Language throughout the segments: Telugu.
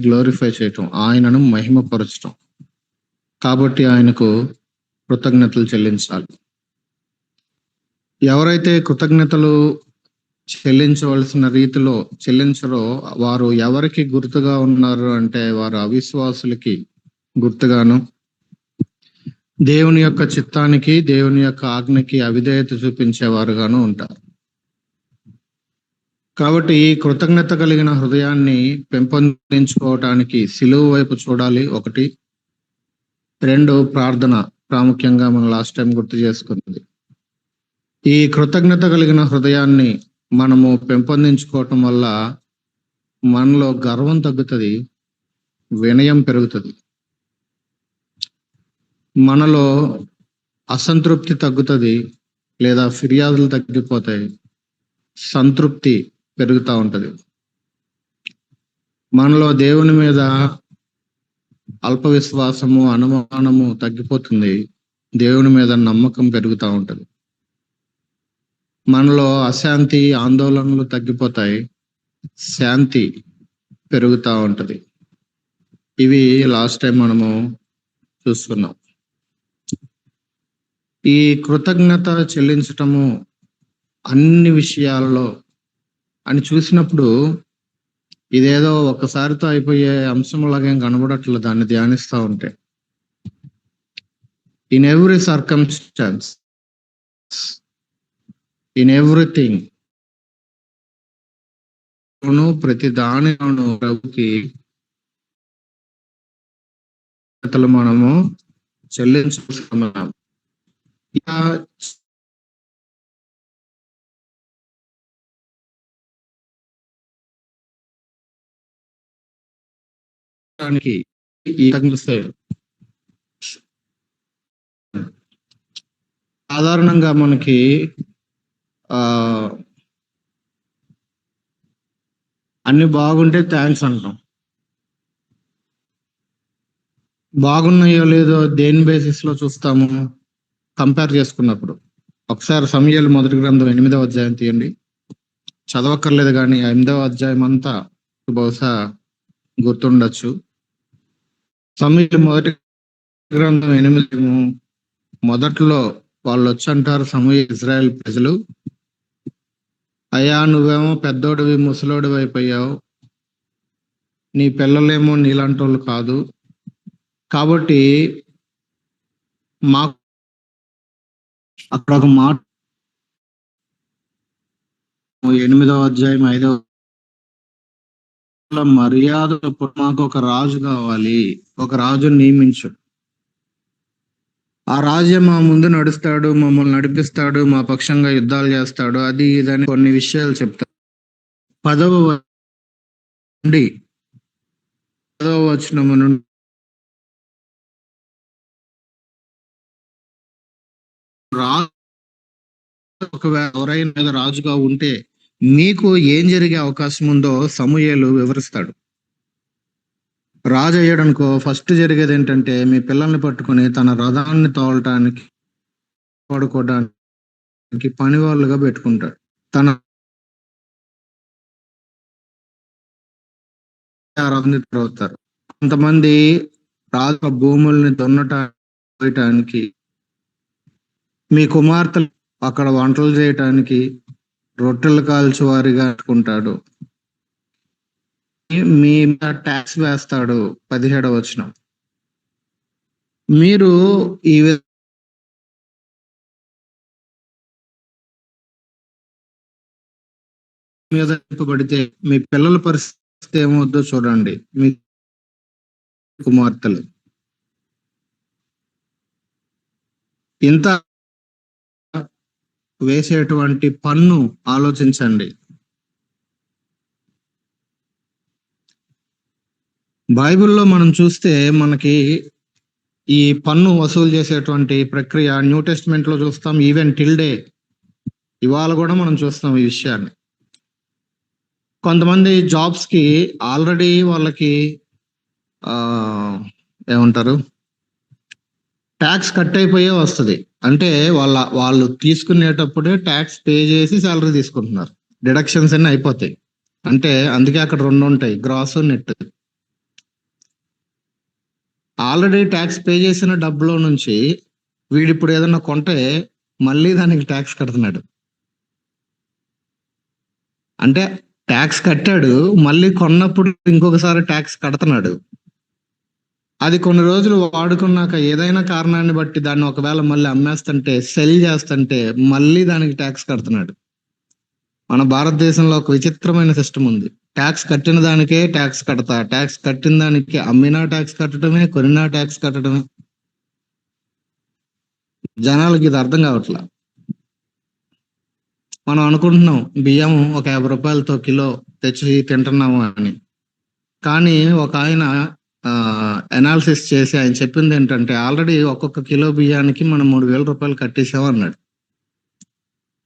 గ్లోరిఫై చేయటం, ఆయనను మహిమపరచటం. కాబట్టి ఆయనకు కృతజ్ఞతలు చెల్లించాలి. ఎవరైతే కృతజ్ఞతలు చెల్లించవలసిన రీతిలో చెల్లించరో వారు ఎవరికి గుర్తుగా ఉన్నారు అంటే వారు అవిశ్వాసులకి గుర్తుగాను, దేవుని యొక్క చిత్తానికి, దేవుని యొక్క ఆజ్ఞకి అవిధేయత చూపించేవారుగాను ఉంటారు. కాబట్టి ఈ కృతజ్ఞత కలిగిన హృదయాన్ని పెంపొందించుకోవటానికి సిలువ వైపు చూడాలి. 1. 2, ప్రార్థన. ప్రాముఖ్యంగా మనం లాస్ట్ టైం గుర్తు చేసుకుంది. ఈ కృతజ్ఞత కలిగిన హృదయాన్ని మనము పెంపొందించుకోవటం వల్ల మనలో గర్వం తగ్గుతుంది, వినయం పెరుగుతుంది, మనలో అసంతృప్తి తగ్గుతుంది లేదా ఫిర్యాదులు తగ్గిపోతాయి, సంతృప్తి పెరుగుతూ ఉంటది. మనలో దేవుని మీద అల్ప విశ్వాసము, అనుమానము తగ్గిపోతుంది, దేవుని మీద నమ్మకం పెరుగుతూ ఉంటది. మనలో అశాంతి, ఆందోళనలు తగ్గిపోతాయి, శాంతి పెరుగుతూ ఉంటది. ఇవి లాస్ట్ టైం మనము చూసుకున్నాం. ఈ కృతజ్ఞత చెల్లించటము అన్ని విషయాలలో అని చూసినప్పుడు ఇదేదో ఒక్కసారితో అయిపోయే అంశంలాగా ఏం కనబడట్లేదు దాన్ని ధ్యానిస్తూ ఉంటే. In every circumstances, in everything, ప్రతి దానిలోనూ ప్రభుకి మనము చెల్లించుకున్నాం. సాధారణంగా మనకి అన్ని బాగుంటే థ్యాంక్స్ అంటాం. బాగున్నాయో లేదో దేని బేసిస్ లో చూస్తాము? కంపేర్ చేసుకున్నప్పుడు. ఒకసారి సమూయేలు మొదటి గ్రంథం 8వ అధ్యాయం తీయండి. చదవక్కర్లేదు కానీ 8వ అధ్యాయం అంతా బహుశా గుర్తుండొచ్చు. సమూయేలు మొదటి గ్రంథం 8 మొదట్లో వాళ్ళు వచ్చంటారు, సమూయేలు ఇజ్రాయెల్ ప్రజలు, అయ్యా నువ్వేమో పెద్దోడివి ముసలోడివి అయిపోయావు, నీ పిల్లలేమో నీలాంటి వాళ్ళు కాదు, కాబట్టి మాకు అక్కడ ఒక మాట 8వ అధ్యాయం 5వ మర్యాద మాకు ఒక రాజు కావాలి, ఒక రాజుని నియమించు, ఆ రాజు మా ముందు నడుస్తాడు, మమ్మల్ని నడిపిస్తాడు, మా పక్షంగా యుద్ధాలు చేస్తాడు, అది ఇదని కొన్ని విషయాలు చెప్తాడు. 10వ వచనము నుండి ఒకవేళ ఎవరైనా రాజుగా ఉంటే మీకు ఏం జరిగే అవకాశం ఉందో సమూయేలు వివరిస్తాడు. రాజు అయ్యాడనుకో ఫస్ట్ జరిగేది ఏంటంటే మీ పిల్లల్ని పట్టుకొని తన రథాన్ని తోలటానికి, పడుకోవడానికి పని వాళ్ళుగా పెట్టుకుంటాడు. తన రథాన్ని తోలుతారు. కొంతమంది రాజు భూముల్ని దున్నటానికి, మీ కుమార్తెలు అక్కడ వంటలు చేయటానికి రొట్టెలు కాల్చి వారిగా పెట్టుకుంటాడు, మీ ట్యాక్స్ వేస్తాడు. 17వ వచనం. మీరు ఈ మీద పడితే మీ పిల్లల పరిస్థితి ఏమవుద్దో చూడండి. మీ కుమార్తెలు ఇంత వేసేటువంటి పన్ను ఆలోచించండి. బైబిల్లో మనం చూస్తే మనకి ఈ పన్ను వసూలు చేసేటువంటి ప్రక్రియ న్యూ టెస్ట్మెంట్ లో చూస్తాం, ఈవెన్ టిల్ డే ఇవాళ కూడా మనం చూస్తాం ఈ విషయాన్ని. కొంతమంది జాబ్స్ కి ఆల్రెడీ వాళ్ళకి ఏమంటారు ట్యాక్స్ కట్ అయిపోయే వస్తుంది. అంటే వాళ్ళు తీసుకునేటప్పుడే ట్యాక్స్ పే చేసి శాలరీ తీసుకుంటున్నారు, డిడక్షన్స్ అన్ని అయిపోతాయి. అంటే అందుకే అక్కడ 2 ఉంటాయి, gross net. Already tax pay చేసిన డబ్బులో నుంచి వీడిప్పుడు ఏదైనా కొంటే మళ్ళీ దానికి ట్యాక్స్ కడుతున్నాడు. అంటే ట్యాక్స్ కట్టాడు, మళ్ళీ కొన్నప్పుడు ఇంకొకసారి ట్యాక్స్ కడుతున్నాడు. అది కొన్ని రోజులు వాడుకున్నాక ఏదైనా కారణాన్ని బట్టి దాన్ని ఒకవేళ మళ్ళీ అమ్మేస్తుంటే, సెల్ చేస్తుంటే మళ్ళీ దానికి ట్యాక్స్ కడుతున్నాడు. మన భారతదేశంలో ఒక విచిత్రమైన సిస్టమ్ ఉంది. ట్యాక్స్ కట్టిన దానికే ట్యాక్స్ కడతా, ట్యాక్స్ కట్టిన దానికి అమ్మినా ట్యాక్స్ కట్టడమే, కొనినా ట్యాక్స్ కట్టడమే. జనాలకి ఇది అర్థం కావట్లా. మనం అనుకుంటున్నాం బియ్యం ఒక 50 రూపాయలతో కిలో తెచ్చి తింటున్నాము అని. కానీ ఒక ఆయన అనాలిసిస్ చేసి ఆయన చెప్పింది ఏంటంటే, ఆల్రెడీ ఒక్కొక్క కిలో బియ్యానికి మనం 3,000 రూపాయలు కట్టేసాం అన్నాడు.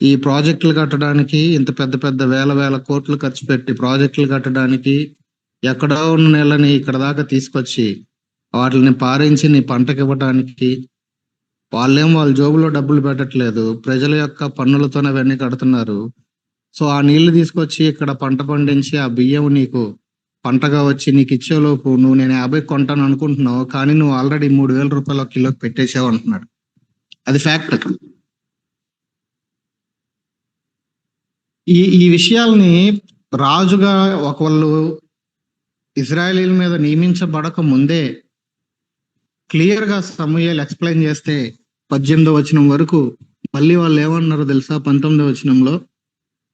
ఈ ప్రాజెక్టులు కట్టడానికి ఇంత పెద్ద పెద్ద వేల కోట్లు ఖర్చు పెట్టి ప్రాజెక్టులు కట్టడానికి, ఎక్కడో ఉన్న నెలని ఇక్కడ దాకా తీసుకొచ్చి వాటిని పారించి నీ పంటకి ఇవ్వడానికి, వాళ్ళ జోబులో డబ్బులు పెట్టట్లేదు, ప్రజల యొక్క పన్నులతోనే అవన్నీ కడుతున్నారు. సో ఆ నీళ్లు తీసుకొచ్చి ఇక్కడ పంట పండించి ఆ బియ్యం నీకు పంటగా వచ్చి నీకు ఇచ్చేలోపు నువ్వు నేను 50 కొంటాను అనుకుంటున్నావు, కానీ నువ్వు ఆల్రెడీ 3,000 రూపాయల కిలోకి పెట్టేసావు అంటున్నాడు. అది ఫ్యాక్ట్. ఈ విషయాల్ని రాజుగా ఒకళ్ళు ఇజ్రాయేలీల మీద నియమించబడక ముందే క్లియర్ గా సమూయేలు ఎక్స్ప్లెయిన్ చేస్తే 18వ వచనం వరకు, మళ్ళీ వాళ్ళు ఏమన్నారో తెలుసా? 19వ వచనంలో,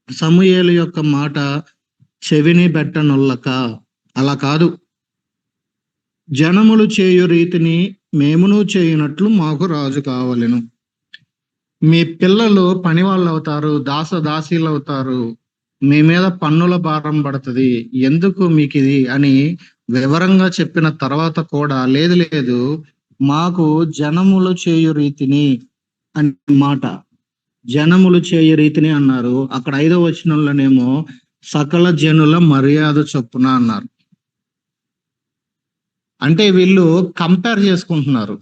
సమూయేలు యొక్క మాట చెవిని పెట్టనొల్లక, అలా కాదు, జనములు చేయు రీతిని మేమును చేయునట్లు మాకు రాజు కావలెను. మీ పిల్లలు పని వాళ్ళు అవుతారు, దాసీలు అవుతారు, మీ మీద పన్నుల భారం పడుతుంది, ఎందుకు మీకు ఇది అని వివరంగా చెప్పిన తర్వాత కూడా లేదు మాకు జనములు చేయు రీతిని అనే మాట, జనములు చేయు రీతిని అన్నారు. అక్కడ 5వ వచనంలోనేమో సకల జనుల మర్యాద చొప్పున అన్నారు. అంటే వీళ్ళు కంపేర్ చేసుకుంటున్నారు.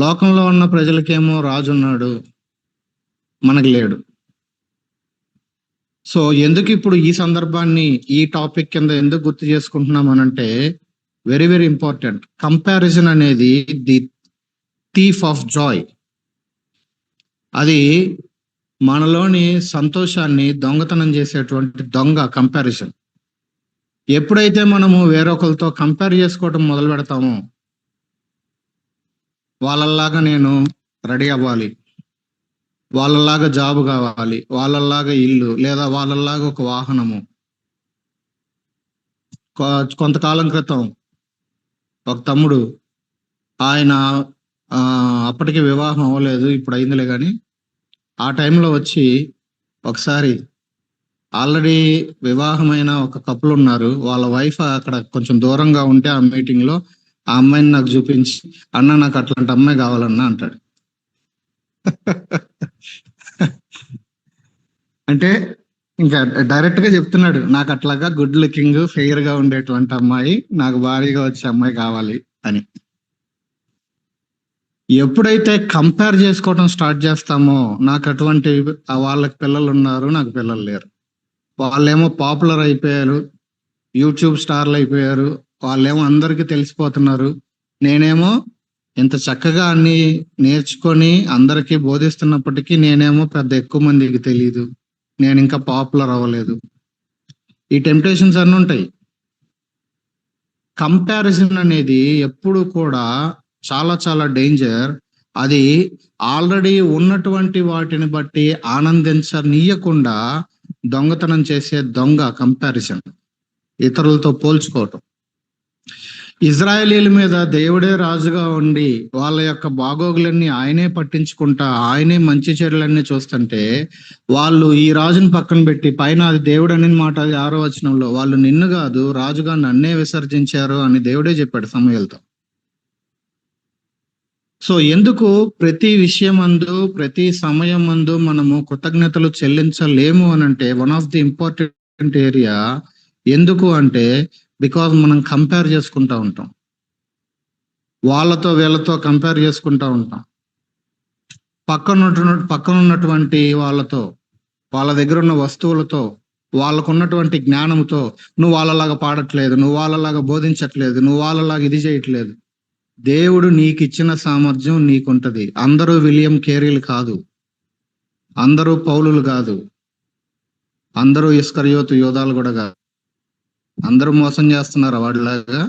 లోకంలో ఉన్న ప్రజలకేమో రాజు ఉన్నాడు, మనకు లేడు. సో ఎందుకు ఇప్పుడు ఈ సందర్భాన్ని ఈ టాపిక్ కింద ఎందుకు గుర్తు చేసుకుంటున్నాం అనంటే, వెరీ వెరీ ఇంపార్టెంట్. కంపారిజన్ అనేది ది థీఫ్ ఆఫ్ జాయ్. అది మనలోని సంతోషాన్ని దొంగతనం చేసేటువంటి దొంగ కంపారిజన్. ఎప్పుడైతే మనము వేరొకరితో కంపేర్ చేసుకోవటం మొదలు పెడతామో, వాళ్ళలాగా నేను రెడీ అవ్వాలి, వాళ్ళలాగా జాబ్ కావాలి, వాళ్ళలాగా ఇల్లు, లేదా వాళ్ళలాగా ఒక వాహనము. కొంతకాలం క్రితం ఒక తమ్ముడు, ఆయన అప్పటికి వివాహం అవ్వలేదు, ఇప్పుడు అయిందిలే కానీ, ఆ టైంలో వచ్చి ఒకసారి ఆల్రెడీ వివాహమైన ఒక కపుల్ ఉన్నారు, వాళ్ళ వైఫ్ అక్కడ కొంచెం దూరంగా ఉంటే ఆ మీటింగ్ లో ఆ అమ్మాయిని నాకు చూపించి, అన్న నాకు అట్లాంటి అమ్మాయి కావాలన్నా అంటాడు. అంటే ఇంకా డైరెక్ట్ గా చెప్తున్నాడు, నాకు అట్లాగా గుడ్ లుకింగ్ ఫెయిర్ గా ఉండేటువంటి అమ్మాయి, నాకు భారీగా వచ్చే అమ్మాయి కావాలి అని. ఎప్పుడైతే కంపేర్ చేసుకోవడం స్టార్ట్ చేస్తామో, నాకు అటువంటి వాళ్ళకి పిల్లలు ఉన్నారు, నాకు పిల్లలు లేరు, వాళ్ళేమో పాపులర్ అయిపోయారు, యూట్యూబ్ స్టార్లు అయిపోయారు, వాళ్ళేమో అందరికీ తెలిసిపోతున్నారు, నేనేమో ఇంత చక్కగా అన్ని నేర్చుకొని అందరికీ బోధిస్తున్నప్పటికీ నేనేమో పెద్ద ఎక్కువ మందికి తెలియదు, నేను ఇంకా పాపులర్ అవ్వలేదు. ఈ టెంప్టేషన్స్ అన్నీ ఉంటాయి. కంపారిజన్ అనేది ఎప్పుడు కూడా చాలా చాలా డేంజర్. అది ఆల్రెడీ ఉన్నటువంటి వాటిని బట్టి ఆనందించనీయకుండా దొంగతనం చేసే దొంగ కంపారిజన్, ఇతరులతో పోల్చుకోవటం. ఇజ్రాయేలీల మీద దేవుడే రాజుగా ఉండి వాళ్ళ యొక్క బాగోగులన్నీ ఆయనే పట్టించుకుంటా, ఆయనే మంచి చెడులన్నీ చూస్తుంటే, వాళ్ళు ఈ రాజుని పక్కన పెట్టి పైన అది దేవుడు అని మాట 6వ వచనంలో, వాళ్ళు నిన్ను కాదు రాజుగా నన్నే విసర్జించారు అని దేవుడే చెప్పాడు సమూయేలుతో. సో ఎందుకు ప్రతి విషయమందు ప్రతి సమయమందు మనము కృతజ్ఞతలు చెల్లించలేము అనంటే, one of the important area. ఎందుకు అంటే, బికాజ్ మనం కంపేర్ చేసుకుంటా ఉంటాం, వాళ్ళతో వీళ్ళతో కంపేర్ చేసుకుంటా ఉంటాం, పక్కన ఉన్నటువంటి వాళ్ళతో, వాళ్ళ దగ్గర ఉన్న వస్తువులతో వాళ్ళకున్నటువంటి జ్ఞానంతో నువ్వు వాళ్ళలాగా పాడట్లేదు, నువ్వు వాళ్ళలాగా బోధించట్లేదు, నువ్వు వాళ్ళలాగా ఇది చేయట్లేదు. దేవుడు నీకు ఇచ్చిన సామర్థ్యం నీకుంటది. అందరూ విలియం కేరీలు కాదు, అందరూ పౌలులు కాదు, అందరూ ఇస్కరియోతు యోధాలు కూడా కాదు. అందరూ మోసం చేస్తున్నారు వాడిలాగా.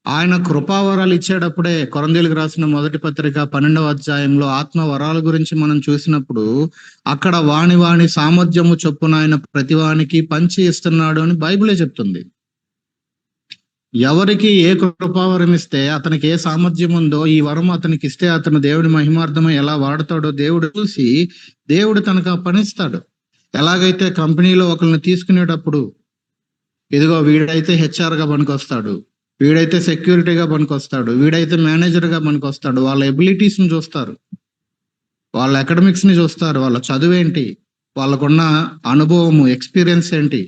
ఆయన కృపావరాలు ఇచ్చేటప్పుడే కొరంథీయులకు రాసిన మొదటి పత్రిక 12వ అధ్యాయంలో ఆత్మ వరాల గురించి మనం చూసినప్పుడు అక్కడ వాని వాని సామర్థ్యము చొప్పున ఆయన ప్రతి వానికి పంచి ఇస్తున్నాడు అని బైబిలే చెప్తుంది. ఎవరికి ఏ కృపావరం ఇస్తే, అతనికి ఏ సామర్థ్యం ఉందో, ఈ వరం అతనికి ఇస్తే అతను దేవుడి మహిమార్థమై ఎలా వాడతాడో దేవుడు చూసి దేవుడు తనకు ఆ పనిస్తాడు. ఎలాగైతే కంపెనీలో ఒకరిని తీసుకునేటప్పుడు ఇదిగో వీడైతే హెచ్ఆర్ గా పనికొస్తాడు, వీడైతే సెక్యూరిటీగా పనికొస్తాడు, వీడైతే మేనేజర్ గా పనికొస్తాడు, వాళ్ళ ఎబిలిటీస్ ని చూస్తారు, వాళ్ళ అకాడమిక్స్ ని చూస్తారు, వాళ్ళ చదువు ఏంటి, వాళ్ళకున్న అనుభవము ఎక్స్పీరియన్స్ ఏంటి,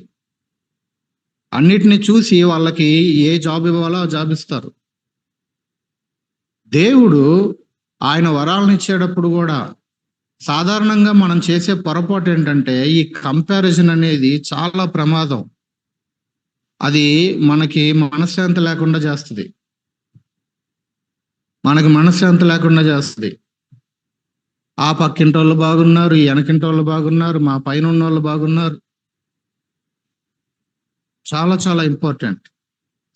అన్నిటిని చూసి వాళ్ళకి ఏ జాబ్ ఇవ్వాలో ఆ జాబ్ ఇస్తారు. దేవుడు ఆయన వరాలను ఇచ్చేటప్పుడు కూడా సాధారణంగా మనం చేసే పొరపాటు ఏంటంటే ఈ కంపారిజన్ అనేది చాలా ప్రమాదం. అది మనకి మనశ్శాంతి లేకుండా చేస్తుంది, ఆ పక్కింటి వాళ్ళు బాగున్నారు, ఈ వెనకింటి వాళ్ళు బాగున్నారు, మా పైన ఉన్న వాళ్ళు బాగున్నారు. చాలా చాలా ఇంపార్టెంట్.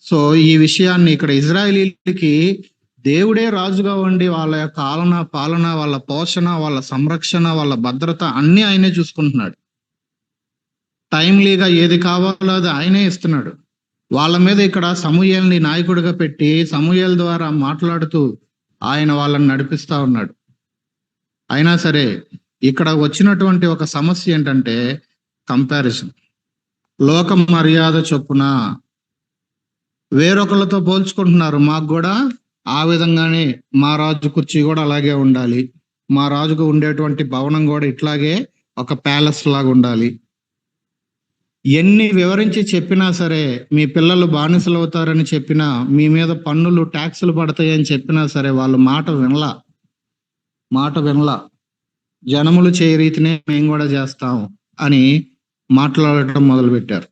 సో ఈ విషయాన్ని ఇక్కడ ఇజ్రాయేలీలకి దేవుడే రాజుగా ఉండి వాళ్ళ యొక్క పాలన, వాళ్ళ పోషణ, వాళ్ళ సంరక్షణ, వాళ్ళ భద్రత అన్ని ఆయనే చూసుకుంటున్నాడు. టైమ్లీగా ఏది కావాలో అది ఆయనే ఇస్తున్నాడు. వాళ్ళ మీద ఇక్కడ సమూయేలుని నాయకుడిగా పెట్టి సమూయేలు ద్వారా మాట్లాడుతూ ఆయన వాళ్ళని నడిపిస్తా ఉన్నాడు. అయినా సరే ఇక్కడ వచ్చినటువంటి ఒక సమస్య ఏంటంటే కంపారిజన్. లోక మర్యాద చొప్పున వేరొకళ్ళతో పోల్చుకుంటున్నారు. మాకు కూడా ఆ విధంగానే మా రాజు కుర్చీ కూడా అలాగే ఉండాలి, మా రాజుకు ఉండేటువంటి భవనం కూడా ఇట్లాగే ఒక ప్యాలెస్ లాగా ఉండాలి. ఎన్ని వివరించి చెప్పినా సరే, మీ పిల్లలు బానిసలు అవుతారని చెప్పినా, మీ మీద పన్నులు ట్యాక్సులు పడతాయని చెప్పినా సరే వాళ్ళు మాట వినలా. జనములు చేయ రీతినే మేము కూడా చేస్తాం అని మాట్లాడటం మొదలుపెట్టారు.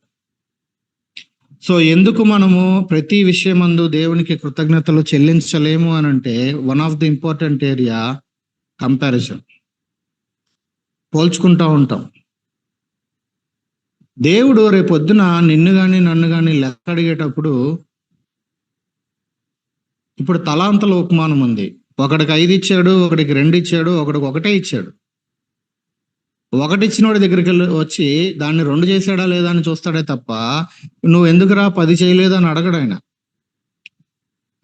సో ఎందుకు మనము ప్రతి విషయమందు దేవునికి కృతజ్ఞతలు చెల్లించలేము అని అంటే one of the important area comparison. పోల్చుకుంటా ఉంటాం. దేవుడు రేపొద్దున నిన్ను కానీ నన్ను కానీ లెక్క అడిగేటప్పుడు, ఇప్పుడు తలాంతల ఉపమానం ఉంది. ఒకడికి 5 ఇచ్చాడు, ఒకడికి 2 ఇచ్చాడు, ఒకడికి 1 ఇచ్చాడు. 1 ఇచ్చినోడి దగ్గరికి వచ్చి దాన్ని 2 చేశాడా లేదా అని చూస్తాడే తప్ప నువ్వు ఎందుకురా 10 చేయలేదు అని అడగడు ఆయన.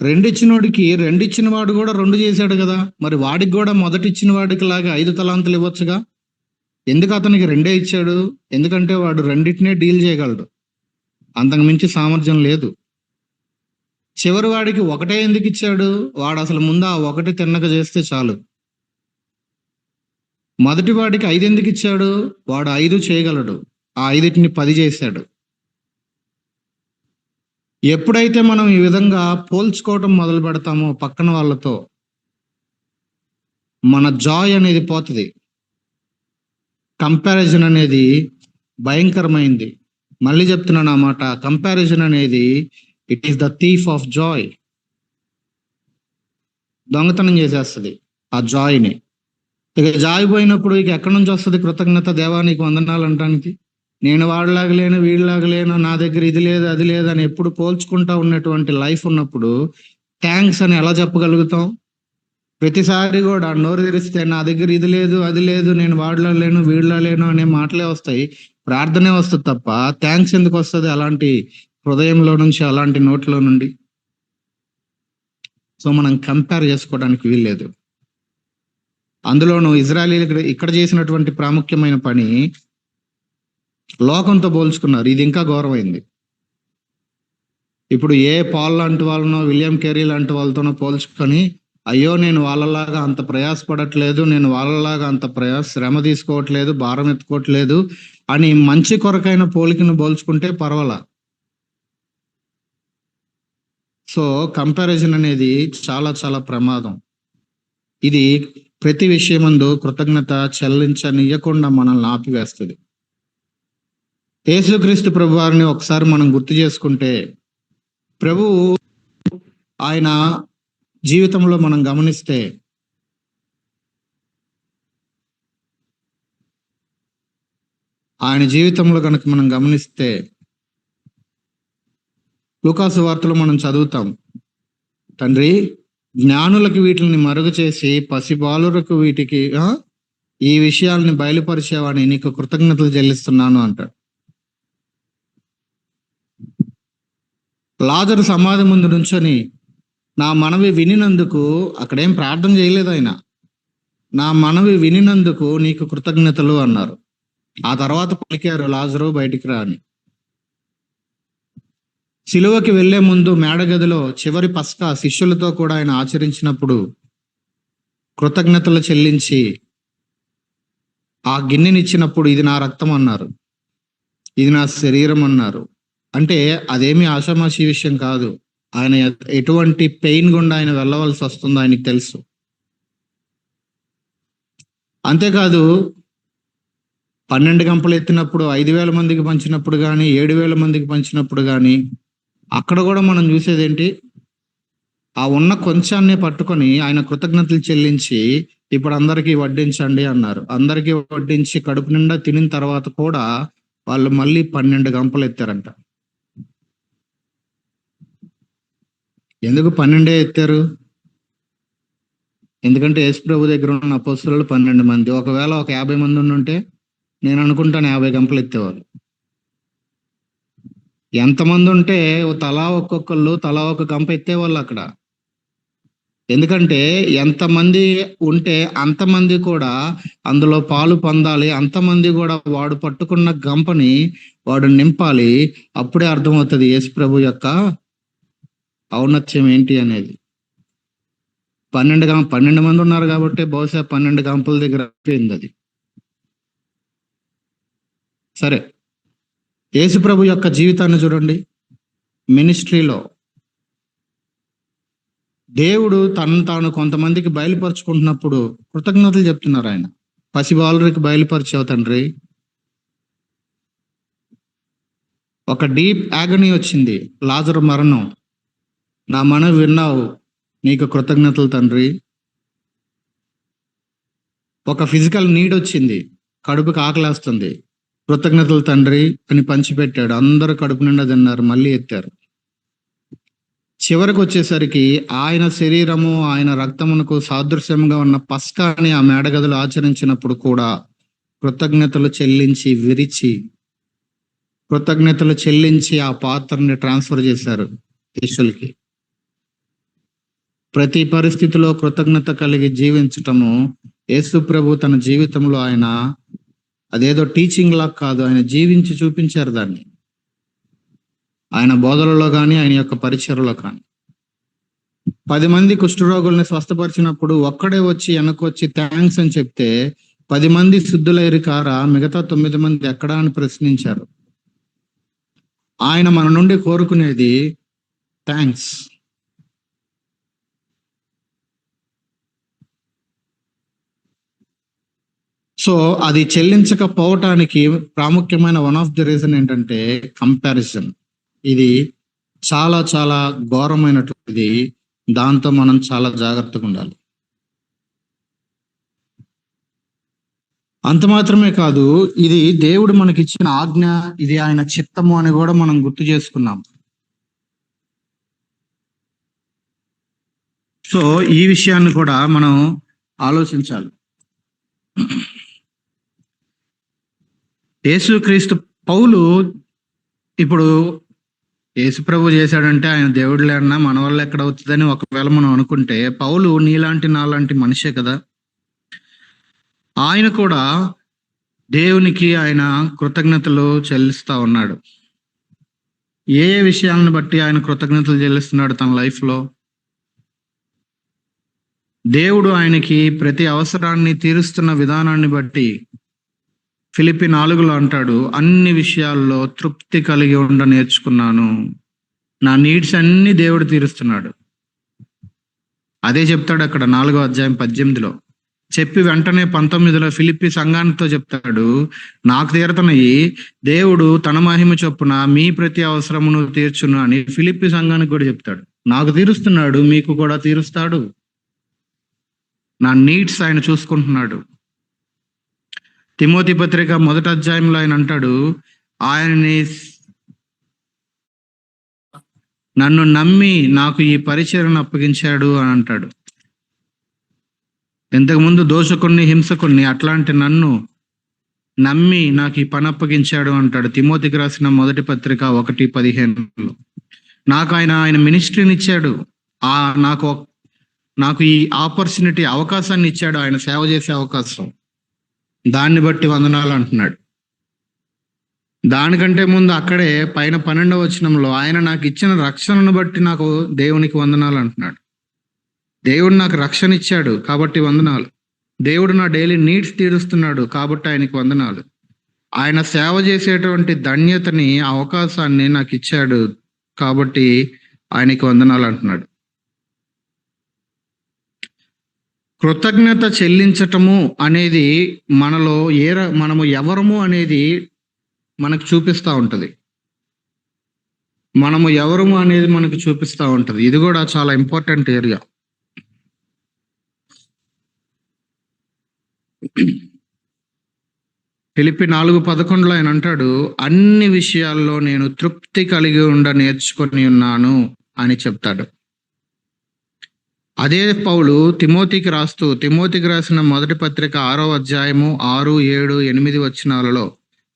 2 ఇచ్చినోడికి 2 ఇచ్చిన వాడు కూడా 2 చేశాడు కదా, మరి వాడికి కూడా మొదటి ఇచ్చిన వాడికి లాగా 5 తలాంతులు ఇవ్వచ్చుగా. ఎందుకు అతనికి 2 ఇచ్చాడు? ఎందుకంటే వాడు 2టినే డీల్ చేయగలడు, అంతకు మించి సామర్థ్యం లేదు. చివరి వాడికి 1 ఎందుకు ఇచ్చాడు? వాడు అసలు ముందు ఆ 1 తిన్నక చేస్తే చాలు. మొదటి వాడికి 5 ఎందుకు ఇచ్చాడు? వాడు 5 చేయగలడు, ఆ 5టిని 10 చేశాడు. ఎప్పుడైతే మనం ఈ విధంగా పోల్చుకోవటం మొదలు పెడతామో పక్కన వాళ్ళతో, మన జాయ్ అనేది పోతుంది. కంపారిజన్ అనేది భయంకరమైంది. మళ్ళీ చెప్తున్నాను ఆ మాట, కంపారిజన్ అనేది it is the thief of Joy. దొంగతనం చేసేస్తుంది ఆ జాయ్ని. ఇక జాయ్ పోయినప్పుడు ఇక ఎక్కడి నుంచి వస్తుంది కృతజ్ఞత? దేవా నీకు వందనాలు అనడానికి. నేను వాడలాగలేను, వీళ్ళలాగలేను, నా దగ్గర ఇది లేదు అది లేదు అని ఎప్పుడు పోల్చుకుంటా ఉన్నటువంటి లైఫ్ ఉన్నప్పుడు థ్యాంక్స్ అని ఎలా చెప్పగలుగుతాం? ప్రతిసారి కూడా నోరు తెరిస్తే నా దగ్గర ఇది లేదు అది లేదు, నేను వాడలేను వీళ్ళలేను అనే మాటలే వస్తాయి, ప్రార్థనే వస్తుంది తప్ప థ్యాంక్స్ ఎందుకు వస్తుంది అలాంటి హృదయంలో నుంచి, అలాంటి నోట్లో నుండి? సో మనం కంపేర్ చేసుకోవడానికి వీల్లేదు. అందులోనూ ఇజ్రాయేలీలు ఇక్కడ చేసినటువంటి ప్రాముఖ్యమైన పని లోకంతో పోల్చుకున్నారు. ఇది ఇంకా ఘోరమైంది. ఇప్పుడు ఏ పాల్ లాంటి వాళ్ళనో, విలియం కేరీ లాంటి వాళ్ళతోనో పోల్చుకొని అయ్యో నేను వాళ్ళలాగా అంత ప్రయాసపడట్లేదు, నేను వాళ్ళలాగా అంత శ్రమ తీసుకోవట్లేదు, భారం ఎత్తుకోవట్లేదు అని మంచి కొరకైన పోలికను పోల్చుకుంటే పర్వాలా. సో కంపారిజన్ అనేది చాలా చాలా ప్రమాదం. ఇది ప్రతి విషయమందు కృతజ్ఞత చెల్లించనీయకుండా మనల్ని ఆపివేస్తుంది. యేసుక్రీస్తు ప్రభు వారిని ఒకసారి మనం గుర్తు చేసుకుంటే, ప్రభువు ఆయన జీవితంలో మనం గమనిస్తే కనుక మనం గమనిస్తే లూకాసు వార్తలో మనం చదువుతాం, తండ్రి జ్ఞానులకు వీటిని మరుగు చేసి పసిబాలురకు వీటికి ఈ విషయాలని బయలుపరిచేవాని నీకు కృతజ్ఞతలు చెల్లిస్తున్నాను అంటాడు. లాజరు సమాధి ముందు నుంచొని నా మనవి వినినందుకు, అక్కడేం ప్రార్థన చేయలేదు ఆయన, నా మనవి వినినందుకు నీకు కృతజ్ఞతలు అన్నారు. ఆ తర్వాత పలికారు, లాజరు బయటికి రా అని. సిలువకి వెళ్లే ముందు మేడగదిలో చివరి పస్కా శిష్యులతో కూడా ఆయన ఆచరించినప్పుడు కృతజ్ఞతలు చెల్లించి ఆ గిన్నెనిచ్చినప్పుడు ఇది నా రక్తం అన్నారు, ఇది నా శరీరం అన్నారు. అంటే అదేమి ఆషామాషి విషయం కాదు. ఆయన ఎటువంటి పెయిన్ గుండా ఆయన వెళ్ళవలసి వస్తుందో ఆయనకి తెలుసు. అంతేకాదు 12 గంపలు ఎత్తినప్పుడు 5,000 మందికి పంచినప్పుడు కానీ 7,000 మందికి పంచినప్పుడు కానీ అక్కడ కూడా మనం చూసేది ఏంటి, ఆ ఉన్న కొంచాన్నే పట్టుకొని ఆయన కృతజ్ఞతలు చెల్లించి ఇప్పుడు అందరికీ వడ్డించండి అన్నారు. అందరికీ వడ్డించి కడుపు నిండా తినిన తర్వాత కూడా వాళ్ళు మళ్ళీ 12 గంపలు ఎత్తారంట. ఎందుకు 12 ఎత్తారు? ఎందుకంటే యేసు ప్రభు దగ్గర ఉన్న అపొస్తలులు 12 మంది. ఒకవేళ ఒక 50 మంది ఉండుంటే నేను అనుకుంటాను 50 గంపలు ఎత్తేవాళ్ళు. ఎంతమంది ఉంటే తలా ఒక గంప ఎత్తేవాళ్ళు అక్కడ. ఎందుకంటే ఎంతమంది ఉంటే అంతమంది కూడా అందులో పాలు పొందాలి, అంతమంది కూడా వాడు పట్టుకున్న గంపని వాడు నింపాలి. అప్పుడే అర్థమవుతుంది యేసు ప్రభు యొక్క ఔన్నత్యం ఏంటి అనేది. 12 మంది ఉన్నారు కాబట్టి బహుశా 12 గంపల దగ్గర అయిపోయింది అది. సరే, యేసు ప్రభు యొక్క జీవితాన్ని చూడండి. మినిస్ట్రీలో దేవుడు తాను కొంతమందికి బయలుపరుచుకుంటున్నప్పుడు కృతజ్ఞతలు చెప్తున్నారు. ఆయన పసిబాలురికి బయలుపరిచావు తండ్రి. ఒక డీప్ యాగనీ వచ్చింది, లాజరు మరణం, నా మనవి విన్నావు, నీకు కృతజ్ఞతలు తండ్రి. ఒక ఫిజికల్ నీడ్ వచ్చింది, కడుపుకి ఆకలేస్తుంది, కృతజ్ఞతలు తండ్రి అని పంచిపెట్టాడు. అందరూ కడుపు నిండా తిన్నారు, మళ్ళీ ఎత్తారు. చివరికి వచ్చేసరికి ఆయన శరీరము ఆయన రక్తమునకు సాదృశ్యంగా ఉన్న పస్కాని ఆ మేడగదులు ఆచరించినప్పుడు కూడా కృతజ్ఞతలు చెల్లించి విరిచి కృతజ్ఞతలు చెల్లించి ఆ పాత్రని ట్రాన్స్ఫర్ చేశారు శిష్యులకి. ప్రతి పరిస్థితిలో కృతజ్ఞత కలిగి జీవించటము యేసు ప్రభు తన జీవితంలో ఆయన అదేదో టీచింగ్ లా కాదు, ఆయన జీవించి చూపించారు దాన్ని. ఆయన బోధనలో కానీ ఆయన యొక్క పరిచర్లో కానీ 10 మంది కుష్ఠరోగుల్ని స్వస్థపరిచినప్పుడు ఒక్కడే వచ్చి వెనకొచ్చి థ్యాంక్స్ అని చెప్తే 10 మంది శుద్ధులైరు కారా, మిగతా 9 మంది ఎక్కడా అని ప్రశ్నించారు. ఆయన మన నుండి కోరుకునేది థ్యాంక్స్. సో అది చెల్లించకపోవటానికి ప్రాముఖ్యమైన వన్ ఆఫ్ ది రీజన్ ఏంటంటే కంపారిజన్. ఇది చాలా చాలా ఘోరమైనటువంటిది. దాంతో మనం చాలా జాగ్రత్తగా ఉండాలి. అంత మాత్రమే కాదు, ఇది దేవుడు మనకిచ్చిన ఆజ్ఞ, ఇది ఆయన చిత్తము అని కూడా మనం గుర్తు చేసుకున్నాం. సో ఈ విషయాన్ని కూడా మనం ఆలోచించాలి. యేసుక్రీస్తు పౌలు ఇప్పుడు యేసు ప్రభు చేశాడంటే ఆయన దేవుడులే అన్నా మన వల్ల ఎక్కడ అవుతుందని ఒకవేళ మనం అనుకుంటే, పౌలు నీలాంటి నాలాంటి మనిషే కదా. ఆయన కూడా దేవునికి ఆయన కృతజ్ఞతలు చెల్లిస్తా ఉన్నాడు. ఏ విషయాలను బట్టి ఆయన కృతజ్ఞతలు చెల్లిస్తున్నాడు తన లైఫ్లో? దేవుడు ఆయనకి ప్రతి అవసరాన్ని తీరుస్తున్న విధానాన్ని బట్టి ఫిలిప్పి 4లో అంటాడు, అన్ని విషయాల్లో తృప్తి కలిగి ఉండ నేర్చుకున్నాను. నా నీడ్స్ అన్ని దేవుడు తీరుస్తున్నాడు. అదే చెప్తాడు అక్కడ 4వ అధ్యాయం 18లో. చెప్పి వెంటనే 19లో ఫిలిప్పి సంఘానితో చెప్తాడు, నాకు తీరుతున్నాయి, దేవుడు తన మహిమ చొప్పున మీ ప్రతి అవసరమును తీర్చును అని ఫిలిప్పి సంఘానికి కూడా చెప్తాడు. నాకు తీరుస్తున్నాడు, మీకు కూడా తీరుస్తాడు. నా నీడ్స్ ఆయన చూసుకుంటున్నాడు. తిమోతి పత్రిక 1వ అధ్యాయంలో ఆయన అంటాడు, ఆయనని నన్ను నమ్మి నాకు ఈ పరిచర్యను అప్పగించాడు అని అంటాడు. ఇంతకుముందు దోషకుణ్ణి, హింసకుణ్ణి, అట్లాంటి నన్ను నమ్మి నాకు ఈ పని అప్పగించాడు అంటాడు. తిమోతికి రాసిన 1వ పత్రిక 1:15. నాకు ఆయన మినిస్ట్రీని ఇచ్చాడు. నాకు ఈ ఆపర్చునిటీ, అవకాశాన్ని ఇచ్చాడు, ఆయన సేవ చేసే అవకాశం. దాన్ని బట్టి వందనాలు అంటున్నాడు. దానికంటే ముందు అక్కడే పైన 12వ వచనంలో ఆయన నాకు ఇచ్చిన రక్షణను బట్టి నాకు దేవునికి వందనాలు అంటున్నాడు. దేవుడు నాకు రక్షణ ఇచ్చాడు కాబట్టి వందనాలు. దేవుడు నా డైలీ నీడ్స్ తీరుస్తున్నాడు కాబట్టి ఆయనకి వందనాలు. ఆయన సేవ చేసేటువంటి ధన్యతని, అవకాశాన్ని నాకు ఇచ్చాడు కాబట్టి ఆయనకి వందనాలు అంటున్నాడు. కృతజ్ఞత చెల్లించటము అనేది మనలో మనము ఎవరము అనేది మనకు చూపిస్తూ ఉంటుంది. మనము ఎవరము అనేది మనకు చూపిస్తూ ఉంటుంది. ఇది కూడా చాలా ఇంపార్టెంట్ ఏరియా. ఫిలిప్పి 4:11 ఆయన అంటాడు, అన్ని విషయాల్లో నేను తృప్తి కలిగి నేర్చుకొని ఉన్నాను అని చెప్తాడు. అదే పౌలు తిమోతికి రాసిన 1వ పత్రిక 6వ అధ్యాయము 6, 7, 8 వచనాలలో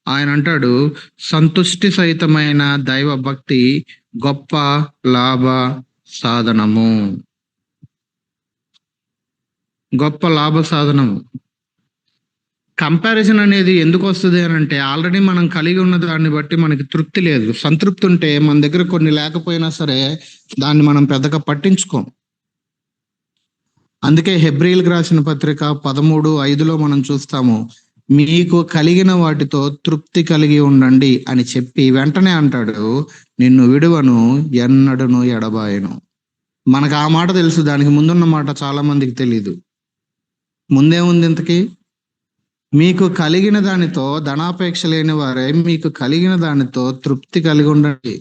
ఆయన అంటాడు, సంతుష్టి సహితమైన దైవ భక్తి గొప్ప లాభ సాధనము. గొప్ప లాభ సాధనము. కంపారిజన్ అనేది ఎందుకు వస్తుంది అని అంటే, ఆల్రెడీ మనం కలిగి ఉన్న దాన్ని బట్టి మనకి తృప్తి లేదు. సంతృప్తి ఉంటే మన దగ్గర కొన్ని లేకపోయినా సరే దాన్ని మనం పెద్దగా పట్టించుకోం. అందుకే హెబ్రీయులకు రాసిన పత్రిక 13:5లో మనం చూస్తాము, మీకు కలిగిన వాటితో తృప్తి కలిగి ఉండండి అని చెప్పి వెంటనే అంటాడు, నిన్ను విడువను, ఎన్నడను ఎడబాయను. మనకు ఆ మాట తెలుసు, దానికి ముందున్న మాట చాలా మందికి తెలీదు. ముందేముంది ఇంతకీ? మీకు కలిగిన దానితో, ధనాపేక్ష లేని వారే మీకు కలిగిన దానితో తృప్తి కలిగి ఉండండి.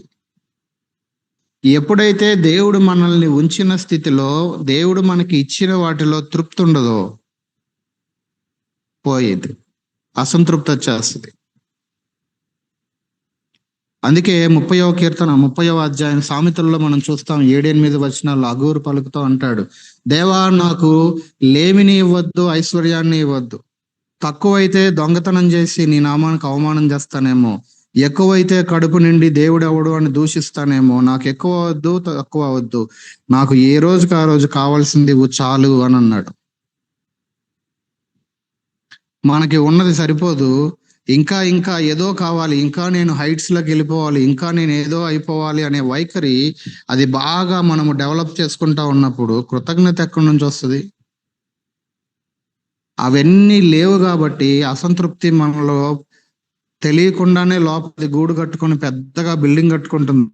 ఎప్పుడైతే దేవుడు మనల్ని ఉంచిన స్థితిలో, దేవుడు మనకి ఇచ్చిన వాటిలో తృప్తి ఉండదో, పోయేది, అసంతృప్తి వచ్చేస్తుంది. అందుకే 30వ కీర్తన 30వ అధ్యాయం సామెతల్లో మనం చూస్తాం, 7-8 వచనాల్లో అగూరు పలుకుతూ అంటాడు, దేవా నాకు లేమిని ఇవ్వద్దు, ఐశ్వర్యాన్ని ఇవ్వద్దు. తక్కువైతే దొంగతనం చేసి నీ నామానికి అవమానం చేస్తానేమో, ఎక్కువైతే కడుపు నిండి దేవుడు ఎవడు అని దూషిస్తానేమో. నాకు ఎక్కువ వద్దు, తక్కువ వద్దు, నాకు ఏ రోజుకి ఆ రోజు కావాల్సింది చాలు అని అన్నాడు. మనకి ఉన్నది సరిపోదు, ఇంకా ఇంకా ఏదో కావాలి, ఇంకా నేను హైట్స్ లోకి వెళ్ళిపోవాలి, ఇంకా నేను ఏదో అయిపోవాలి అనే వైఖరి, అది బాగా మనము డెవలప్ చేసుకుంటా ఉన్నప్పుడు కృతజ్ఞత ఎక్కడి నుంచి వస్తుంది? అవన్నీ లేవు కాబట్టి అసంతృప్తి మనలో తెలియకుండానే లోపల గూడు కట్టుకొని పెద్దగా బిల్డింగ్ కట్టుకుంటుంది.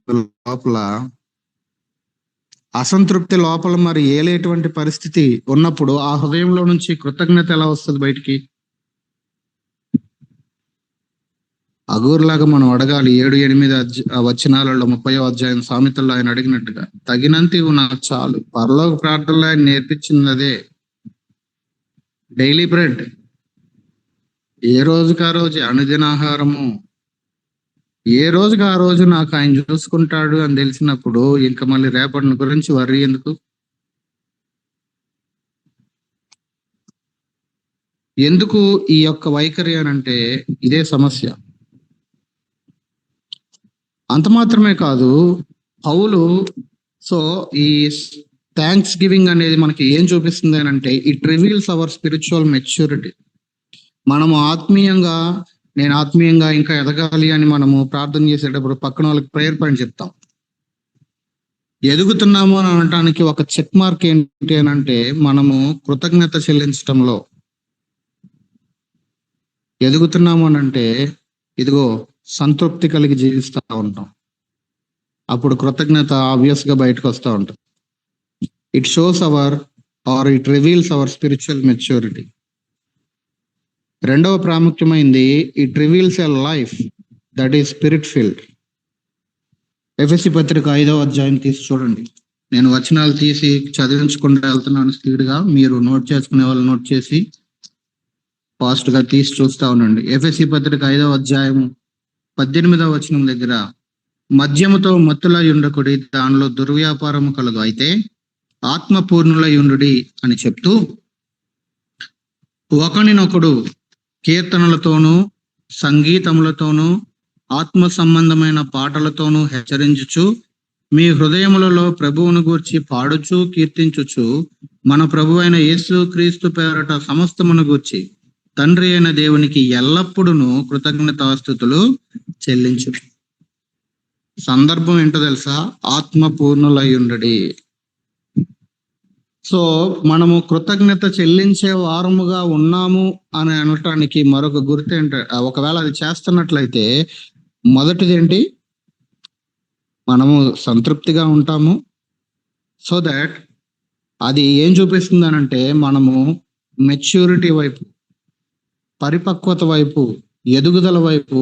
లోపల అసంతృప్తి లోపల మరి ఏలేటువంటి పరిస్థితి ఉన్నప్పుడు ఆ హృదయంలో నుంచి కృతజ్ఞత ఎలా వస్తుంది బయటికి? అగూర్లాగా మనం అడగాలి. 7-8 వచనాలలో 30వ అధ్యాయం సామెతల్లో ఆయన అడిగినట్టుగా, తగినంత ఇవ్వు నాకు చాలు. పరలోక ప్రార్థనలో ఆయన నేర్పించింది అదే, డైలీ బ్రెడ్, ఏ రోజుకి ఆ రోజు అనుదినాహారము. ఏ రోజుకి ఆ రోజు నాకు ఆయన చూసుకుంటాడు అని తెలిసినప్పుడు ఇంకా మళ్ళీ రేపటి గురించి వర్రీ ఎందుకు? ఎందుకు ఈ యొక్క వైఖరి అని అంటే ఇదే సమస్య. అంత మాత్రమే కాదు, పౌలు ఈ థ్యాంక్స్ గివింగ్ అనేది మనకి ఏం చూపిస్తుంది అని అంటే, it reveals our spiritual maturity. మనము నేను ఆత్మీయంగా ఇంకా ఎదగాలి అని మనము ప్రార్థన చేసేటప్పుడు పక్కన వాళ్ళకి ప్రేయర్ పాయింట్ చెప్తాం. ఎదుగుతున్నాము అని అనటానికి ఒక చెక్ మార్క్ ఏంటి అని అంటే, మనము కృతజ్ఞత చెల్లించటంలో ఎదుగుతున్నాము అని అంటే, ఇదిగో సంతృప్తి కలిగి జీవిస్తూ ఉంటాం. అప్పుడు కృతజ్ఞత ఆబ్వియస్ గా బయటకు వస్తూ ఉంటుంది. It shows it reveals our spiritual maturity. రెండవ ప్రాముఖ్యమైనది, it reveals a life that is spirit filled. ఎఫెసీ పత్రిక 5వ అధ్యాయం తీసి చూడండి. నేను వచనాలు తీసి చదివించుకుంటూ వెళ్తున్నాను స్పీడ్గా. మీరు నోట్ చేసుకునే వాళ్ళు నోట్ చేసి ఫాస్ట్ గా తీసి చూస్తా ఉండండి. ఎఫెసీ పత్రిక 5వ అధ్యాయం 18వ వచనం దగ్గర, మద్యముతో మత్తులై ఉండకుడి, దానిలో దుర్వ్యాపారము కలదు, అయితే ఆత్మపూర్ణులై ఉండుడి అని చెప్తూ, ఒకనినొకడు కీర్తనలతోనూ సంగీతములతోనూ ఆత్మ సంబంధమైన పాటలతోనూ హెచ్చరించుచు మీ హృదయములలో ప్రభువును గూర్చి పాడుచు కీర్తించుచు మన ప్రభు అయిన యేసు క్రీస్తు పేరట సమస్తమును గూర్చి తండ్రి అయిన దేవునికి ఎల్లప్పుడూ కృతజ్ఞతాస్తుతులు చెల్లించు. సందర్భం ఏంటో తెలుసా? ఆత్మపూర్ణులై ఉండడి. సో మనము కృతజ్ఞత చెల్లించే వారముగా ఉన్నాము అని అనటానికి మరొక గుర్తు ఏంటంటే, ఒకవేళ అది చేస్తున్నట్లయితే మొదటిది ఏంటి? మనము సంతృప్తిగా ఉంటాము. సో దట్ అది ఏం చూపిస్తుంది అనంటే, మనము మెచ్యూరిటీ వైపు, పరిపక్వత వైపు, ఎదుగుదల వైపు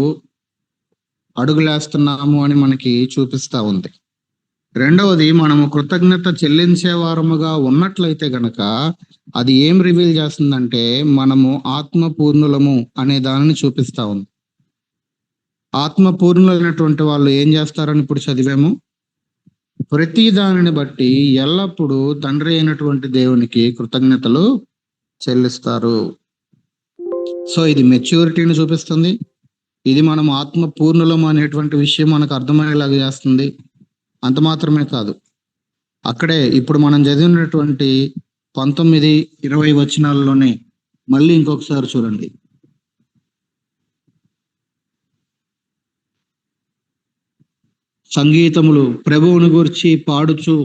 అడుగులేస్తున్నాము అని మనకి చూపిస్తా ఉంది. రెండవది, మనము కృతజ్ఞత చెల్లించే వారముగా ఉన్నట్లయితే గనక అది ఏం రివీల్ చేస్తుందంటే, మనము ఆత్మపూర్ణులము అనే దానిని చూపిస్తా ఉంది. ఆత్మపూర్ణులైనటువంటి వాళ్ళు ఏం చేస్తారని ఇప్పుడు చదివాము. ప్రతి దానిని బట్టి ఎల్లప్పుడూ తండ్రి అయినటువంటి దేవునికి కృతజ్ఞతలు చెల్లిస్తారు. సో ఇది మెచ్యూరిటీని చూపిస్తుంది. ఇది మనం ఆత్మపూర్ణులము అనేటువంటి విషయం మనకు అర్థమయ్యేలాగా చేస్తుంది. అంత మాత్రమే కాదు, అక్కడే ఇప్పుడు మనం చదివినటువంటి 19-20 వచనాల్లోనే మళ్ళీ ఇంకొకసారి చూడండి. సంగీతములు ప్రభువుని గురించి పాడుచు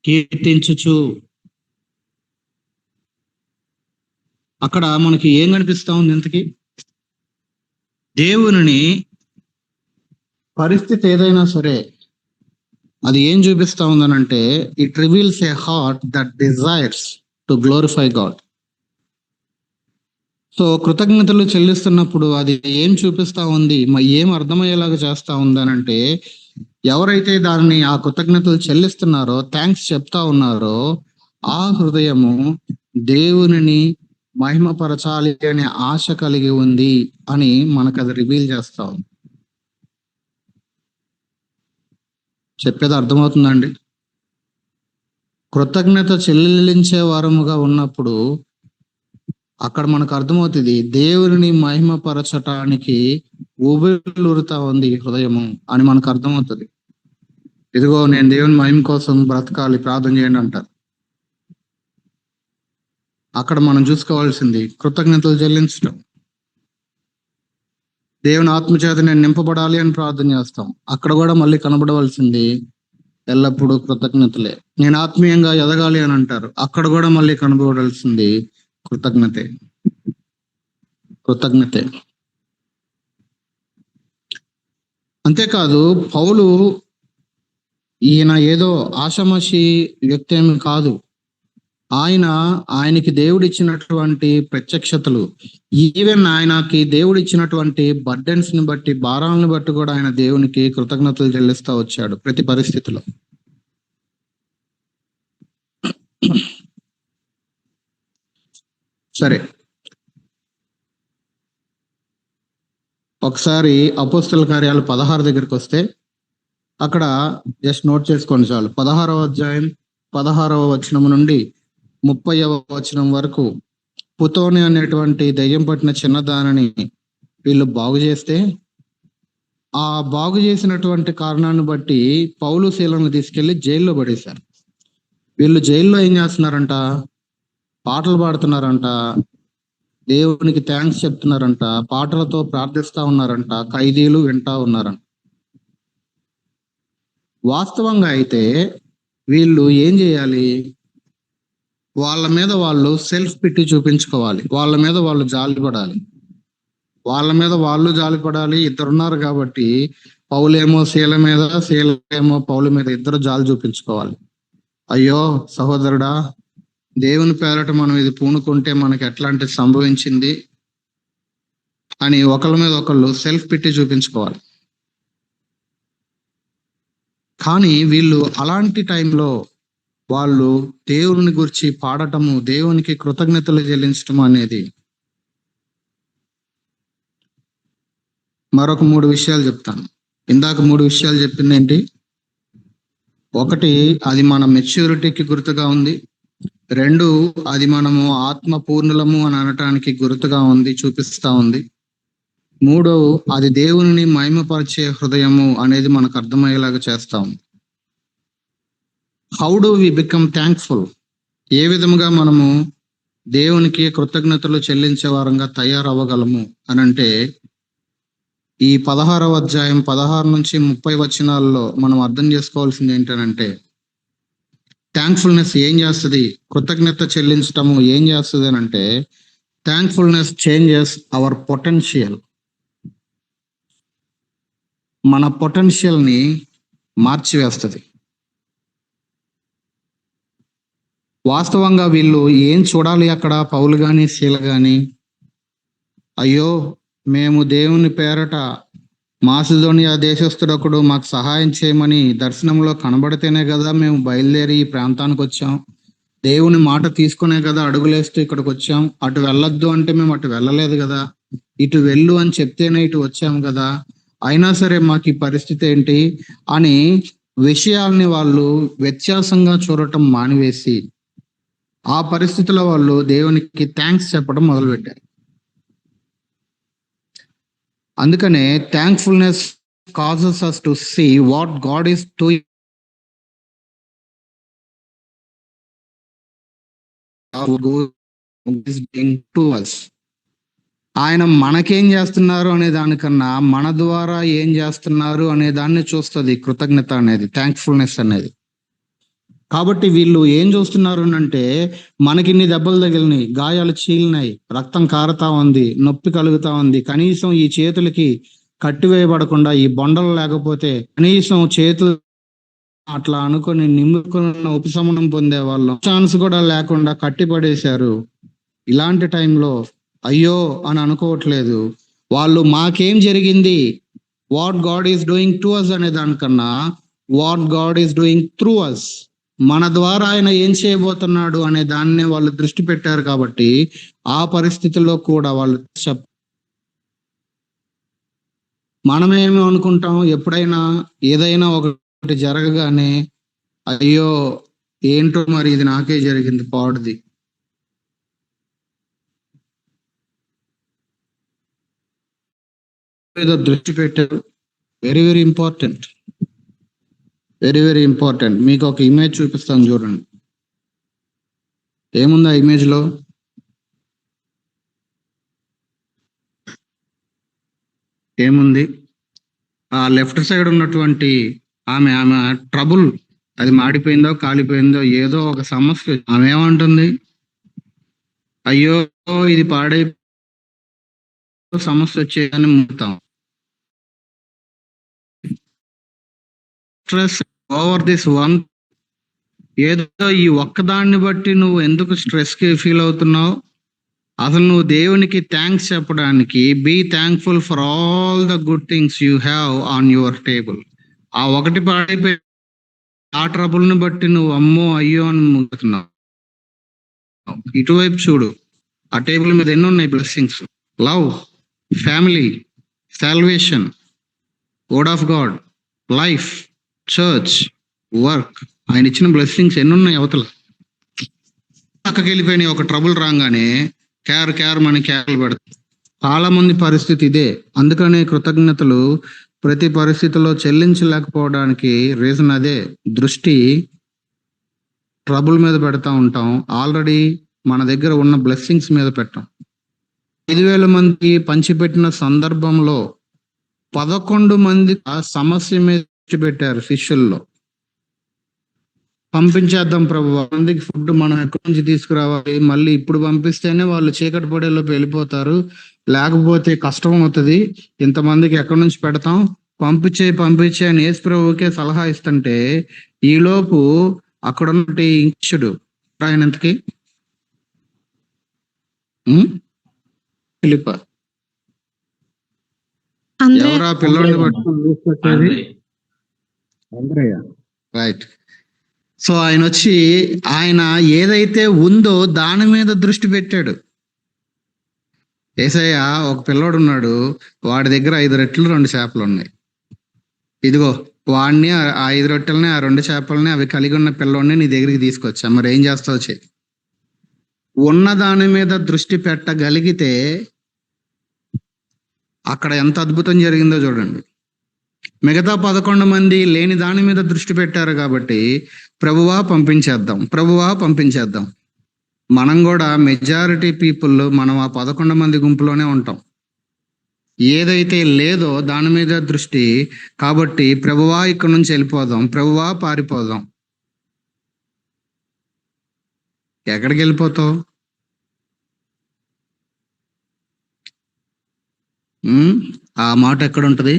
కీర్తించుచు, అక్కడ మనకి ఏం కనిపిస్తా ఉంది? ఇంతకీ దేవుని పరిస్థితి ఏదైనా సరే అది ఏం చూపిస్తా ఉందనంటే, it reveals a heart that desires to glorify God. So కృతజ్ఞతలు చెల్లిస్తున్నప్పుడు అది ఏం చూపిస్తా ఉంది, ఏం అర్థమయ్యేలాగా చేస్తా ఉందనంటే, ఎవరైతే దాన్ని ఆ కృతజ్ఞతలు చెల్లిస్తున్నారో, థ్యాంక్స్ చెప్తా ఉన్నారో, ఆ హృదయము దేవునిని మహిమపరచాలి అనే ఆశ కలిగి ఉంది అని మనకు అది రివీల్ చేస్తా ఉంది. చెప్పేది అర్థమవుతుందండి? కృతజ్ఞత చెల్లించే వారముగా ఉన్నప్పుడు అక్కడ మనకు అర్థమవుతుంది, దేవుని మహిమపరచటానికి ఊబిలురుతా ఉంది హృదయము అని మనకు అర్థమవుతుంది. ఇదిగో నేను దేవుని మహిమ కోసం బ్రతకాలి, ప్రార్థన చేయండి అంటారు. అక్కడ మనం చూసుకోవాల్సింది కృతజ్ఞతలు చెల్లించడం. దేవుని ఆత్మచేత నేను నింపబడాలి అని ప్రార్థన చేస్తాం. అక్కడ కూడా మళ్ళీ కనబడవలసింది ఎల్లప్పుడూ కృతజ్ఞతలే. నేను ఆత్మీయంగా ఎదగాలి అని అంటారు. అక్కడ కూడా మళ్ళీ కనబడాల్సింది కృతజ్ఞతే. అంతేకాదు, పౌలు ఈయన ఏదో ఆషామాషి వ్యక్తి ఏమి కాదు. ఆయనకి దేవుడిచ్చినటువంటి ప్రత్యక్షతలు, ఈవెన్ ఆయనకి దేవుడిచ్చినటువంటి బర్డెన్స్ ని బట్టి, భారాలను బట్టి కూడా ఆయన దేవునికి కృతజ్ఞతలు చెల్లిస్తా వచ్చాడు ప్రతి పరిస్థితిలో. సరే, ఒకసారి అపోస్తల కార్యాలు 16 దగ్గరికి వస్తే అక్కడ జస్ట్ నోట్ చేసుకోండి చాలు. 16వ అధ్యాయం 16వ వచనం నుండి 30వ వచనం వరకు, పుతోని అనేటువంటి దయ్యం పట్టిన చిన్నదానిని వీళ్ళు బాగు చేస్తే, ఆ బాగు చేసినటువంటి కారణాన్ని బట్టి పౌలు శీలను తీసుకెళ్లి జైల్లో పడేశారు. వీళ్ళు జైల్లో ఏం చేస్తున్నారంట? పాటలు పాడుతున్నారంట, దేవునికి థ్యాంక్స్ చెప్తున్నారంట, పాటలతో ప్రార్థిస్తా ఉన్నారంట, ఖైదీలు వింటా ఉన్నారంట. వాస్తవంగా అయితే వీళ్ళు ఏం చేయాలి? వాళ్ళ మీద వాళ్ళు సెల్ఫ్ పిట్టి చూపించుకోవాలి, వాళ్ళ మీద వాళ్ళు జాలిపడాలి, ఇద్దరున్నారు కాబట్టి పౌలేమో శీల మీద, శీలేమో పౌలు మీద, ఇద్దరు జాలి చూపించుకోవాలి. అయ్యో సహోదరుడా, దేవుని పేరట మనం ఇది పూనుకుంటే మనకి ఎట్లాంటి సంభవించింది అని ఒకళ్ళ మీద ఒకళ్ళు సెల్ఫ్ పిట్టి చూపించుకోవాలి. కానీ వీళ్ళు అలాంటి టైంలో వాళ్ళు దేవుని గురించి పాడటము, దేవునికి కృతజ్ఞతలు చెల్లించటం అనేది. మరొక 3 విషయాలు చెప్తాను. ఇందాక 3 విషయాలు చెప్పింది ఏంటి? ఒకటి, అది మన మెచ్యూరిటీకి గుర్తుగా ఉంది. 2, అది మనము ఆత్మ పూర్ణులము అని అనటానికి గుర్తుగా ఉంది, చూపిస్తా ఉంది. 3, అది దేవుని మహిమపరిచే హృదయము అనేది మనకు అర్థమయ్యేలాగా చేస్తాం. How do we become thankful? ఏ విధముగా మనము దేవునికి కృతజ్ఞతలు చెల్లించే వారంగా తయారవ్వగలము అని అంటే, ఈ 16వ అధ్యాయం 16 నుంచి 30 వచనాల్లో మనం అర్థం చేసుకోవాల్సింది ఏంటనంటే, థ్యాంక్ఫుల్నెస్ ఏం చేస్తుంది, కృతజ్ఞత చెల్లించటము ఏం చేస్తుంది అని అంటే, థ్యాంక్ఫుల్నెస్ చేంజెస్ అవర్ పొటెన్షియల్. మన పొటెన్షియల్ ని మార్చివేస్తుంది. వాస్తవంగా వీళ్ళు ఏం చూడాలి అక్కడ? పౌలు గాని శీల గాని, అయ్యో మేము దేవుని పేరట మాసిదోనియా దేశస్థుడొకడు మాకు సహాయం చేయమని దర్శనంలో కనబడితేనే కదా మేము బయలుదేరి ఈ ప్రాంతానికి వచ్చాం. దేవుని మాట తీసుకునే కదా అడుగులేస్తూ ఇక్కడికి వచ్చాం. అటు వెళ్ళొద్దు అంటే మేము అటు వెళ్ళలేదు కదా, ఇటు వెళ్ళు అని చెప్తేనే ఇటు వచ్చాం కదా, అయినా సరే మాకు ఈ పరిస్థితి ఏంటి అని విషయాల్ని వాళ్ళు వ్యత్యాసంగా చూడటం మానివేసి, ఆ పరిస్థితిలో వాళ్ళు దేవునికి థ్యాంక్స్ చెప్పడం మొదలుపెట్టారు. అందుకనే thankfulness causes us to see what God is doing to us. ఆయన మనకేం చేస్తున్నారు అనే దానికన్నా మన ద్వారా ఏం చేస్తున్నారు అనే దాన్ని చూస్తుంది కృతజ్ఞత అనేది, థ్యాంక్ఫుల్నెస్ అనేది. కాబట్టి వీళ్ళు ఏం చూస్తున్నారు అంటే, మనకి ఇన్ని దెబ్బలు తగిలినాయి, గాయాలు చీలినాయి, రక్తం కారుతా ఉంది, నొప్పి కలుగుతా ఉంది, కనీసం ఈ చేతులకి కట్టివేయబడకుండా ఈ బొండలు లేకపోతే కనీసం చేతులు అట్లా అనుకుని నిమ్ముకున్న ఉపశమనం పొందే వాళ్ళం ఛాన్స్ కూడా లేకుండా కట్టిపడేశారు. ఇలాంటి టైంలో అయ్యో అని అనుకోవట్లేదు వాళ్ళు. మాకేం జరిగింది, what God is doing to us అనే దానికన్నా what God is doing through us, మన ద్వారా ఆయన ఏం చేయబోతున్నాడు అనే దాన్నే వాళ్ళు దృష్టి పెట్టారు. కాబట్టి ఆ పరిస్థితుల్లో కూడా వాళ్ళు మనమేమి అనుకుంటాం, ఎప్పుడైనా ఏదైనా ఒకటి జరగగానే అయ్యో ఏంటో మరి ఇది నాకే జరిగింది పాడుది. ఏదో దృష్టి పెట్టారు. Very very important, very very important. మీకు ఒక ఇమేజ్ చూపిస్తాను చూడండి. ఏముంది ఆ ఇమేజ్ లో? ఏముంది? ఆ లెఫ్ట్ సైడ్ ఉన్నటువంటి ఆమె ట్రబుల్, అది మాడిపోయిందో కాలిపోయిందో ఏదో ఒక సమస్య. ఆమె ఏమంటుంది? అయ్యో ఇది పాడై సమస్య వచ్చేదని ముడతాం. Stress over this one. ఏదో ఈ ఒక్కదాన్ని బట్టి నువ్వు ఎందుకు స్ట్రెస్ కి ఫీల్ అవుతున్నావు? అసలు నువ్వు దేవునికి థ్యాంక్స్ చెప్పడానికి, be thankful for all the good things you have on your table. ఆ ఒకటి పాడైపోయి ఆ ట్రబుల్ ని బట్టి నువ్వు అమ్మో అయ్యో అని ముందుతున్నావు. ఇటువైపు చూడు, ఆ టేబుల్ మీద ఎన్ని ఉన్నాయి blessings? Love, family, salvation, word of God, life, church, work. ఆయన ఇచ్చిన బ్లెస్సింగ్స్ ఎన్ని ఉన్నాయి అవతల. పక్కకి వెళ్ళిపోయినాయి. ఒక ట్రబుల్ రాగానే కేర్ మన కేర్లు పెడతాం. చాలా మంది పరిస్థితి ఇదే. అందుకనే కృతజ్ఞతలు ప్రతి పరిస్థితిలో చెల్లించలేకపోవడానికి రీజన్ అదే. దృష్టి ట్రబుల్ మీద పెడతా ఉంటాం, ఆల్రెడీ మన దగ్గర ఉన్న బ్లెస్సింగ్స్ మీద పెట్టాం. 5,000 మంది పంచిపెట్టిన సందర్భంలో 11 మంది ఆ సమస్య మీద పెట్టారు శిష్యుల్లో. పంపించేద్దాం ప్రభు, మందికి ఫుడ్ మనం ఎక్కడి నుంచి తీసుకురావాలి, మళ్ళీ ఇప్పుడు పంపిస్తేనే వాళ్ళు చీకటి పడేలోపు వెళ్ళిపోతారు, లేకపోతే కష్టం అవుతుంది, ఇంతమందికి ఎక్కడి నుంచి పెడతాం, పంపించే అని యేసు ప్రభువుకే సలహా ఇస్తుంటే ఈలోపు అక్కడ ఉన్నటి ఇంక్షుడు ఆయనంతకి ఫిలిప్ప అంద్రే ఎవరా పిల్లోడిని పట్టుకొని తీసుకొచ్చేది? అంద్రయ్య. రైట్. సో ఆయన వచ్చి ఆయన ఏదైతే ఉందో దాని మీద దృష్టి పెట్టాడు. యేసయ్య ఒక పిల్లోడు ఉన్నాడు, వాడి దగ్గర 5 రొట్టెలు 2 చేపలు ఉన్నాయి. ఇదిగో వాడిని ఆ 5 రొట్టెలని ఆ 2 చేపలని అవి కలిగి ఉన్న పిల్లోడిని నీ దగ్గరికి తీసుకొచ్చా, మరి ఏం చేస్తావు చెయ్యి. ఉన్న దాని మీద దృష్టి పెట్టగలిగితే అక్కడ ఎంత అద్భుతం జరిగిందో చూడండి. మిగతా 11 మంది లేని దాని మీద దృష్టి పెట్టారు కాబట్టి ప్రభువా పంపించేద్దాం, ప్రభువా పంపించేద్దాం. మనం కూడా మెజారిటీ పీపుల్ మనం ఆ 11 మంది గుంపులోనే ఉంటాం. ఏదైతే లేదో దాని మీద దృష్టి, కాబట్టి ప్రభువా ఇక్కడ నుంచి వెళ్ళిపోదాం, ప్రభువా పారిపోదాం. ఎక్కడికి వెళ్ళిపోతావు? ఆ మాట ఎక్కడ ఉంటది?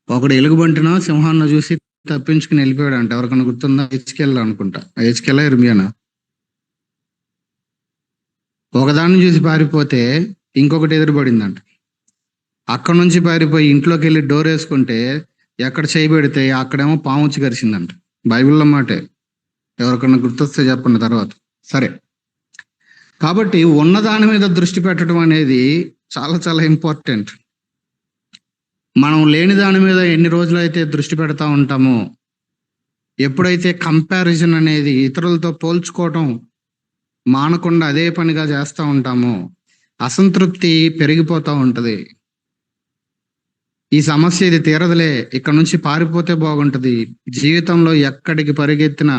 ఒకడు ఎలుగుబంటినో సింహాన్ని చూసి తప్పించుకుని వెళ్ళిపోయాడు అంట. ఎవరికన్నా గుర్తుందా? హెచ్కెళ్ళ అనుకుంటా, హెచ్కెళ్ళ ఇర్మియానా. ఒకదాన్ని చూసి పారిపోతే ఇంకొకటి ఎదురుపడిందంట. అక్కడ నుంచి పారిపోయి ఇంట్లోకి వెళ్ళి డోర్ వేసుకుంటే ఎక్కడ చేయబెడితే అక్కడేమో పాము వచ్చి కరిచిందంట. బైబిల్లో మాటే. ఎవరికన్నా గుర్తొస్తే చెప్పండి తర్వాత. సరే, కాబట్టి ఉన్నదాని మీద దృష్టి పెట్టడం అనేది చాలా చాలా ఇంపార్టెంట్. మనం లేని దాని మీద ఎన్ని రోజులైతే దృష్టి పెడతా ఉంటామో, ఎప్పుడైతే కంపారిజన్ అనేది ఇతరులతో పోల్చుకోవటం మానకుండా అదే పనిగా చేస్తూ ఉంటామో, అసంతృప్తి పెరిగిపోతూ ఉంటది. ఈ సమస్య ఇది తీరదులే, ఇక్కడ నుంచి పారిపోతే బాగుంటది. జీవితంలో ఎక్కడికి పరిగెత్తినా,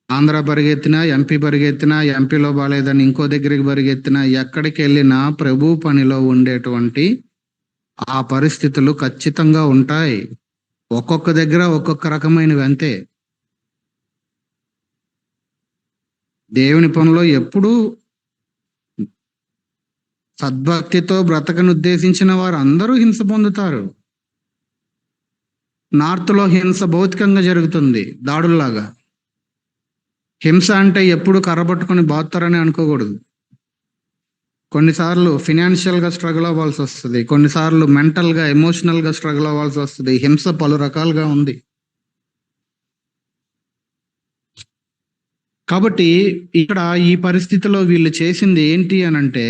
ఆంధ్ర పరిగెత్తినా, ఎంపీ పరిగెత్తినా, ఎంపీలో బాగాలేదని ఇంకో దగ్గరికి పరిగెత్తినా, ఎక్కడికి వెళ్ళినా ప్రభు పనిలో ఉండేటువంటి ఆ పరిస్థితులు ఖచ్చితంగా ఉంటాయి. ఒక్కొక్క దగ్గర ఒక్కొక్క రకమైనవి అంతే. దేవుని పనిలో ఎప్పుడూ సద్భక్తితో బ్రతకను ఉద్దేశించిన వారు అందరూ హింస పొందుతారు. నార్త్ లో హింస భౌతికంగా జరుగుతుంది, దాడుల్లాగా. హింస అంటే ఎప్పుడు కర్రబట్టుకొని బాగుతారని అనుకోకూడదు. కొన్నిసార్లు ఫినాన్షియల్ గా స్ట్రగుల్ అవ్వాల్సి వస్తుంది, కొన్నిసార్లు మెంటల్ గా ఎమోషనల్ గా స్ట్రగుల్ అవ్వాల్సి వస్తుంది. హింస పలు రకాలుగా ఉంది. కాబట్టి ఇక్కడ ఈ పరిస్థితిలో వీళ్ళు చేసింది ఏంటి అని అంటే,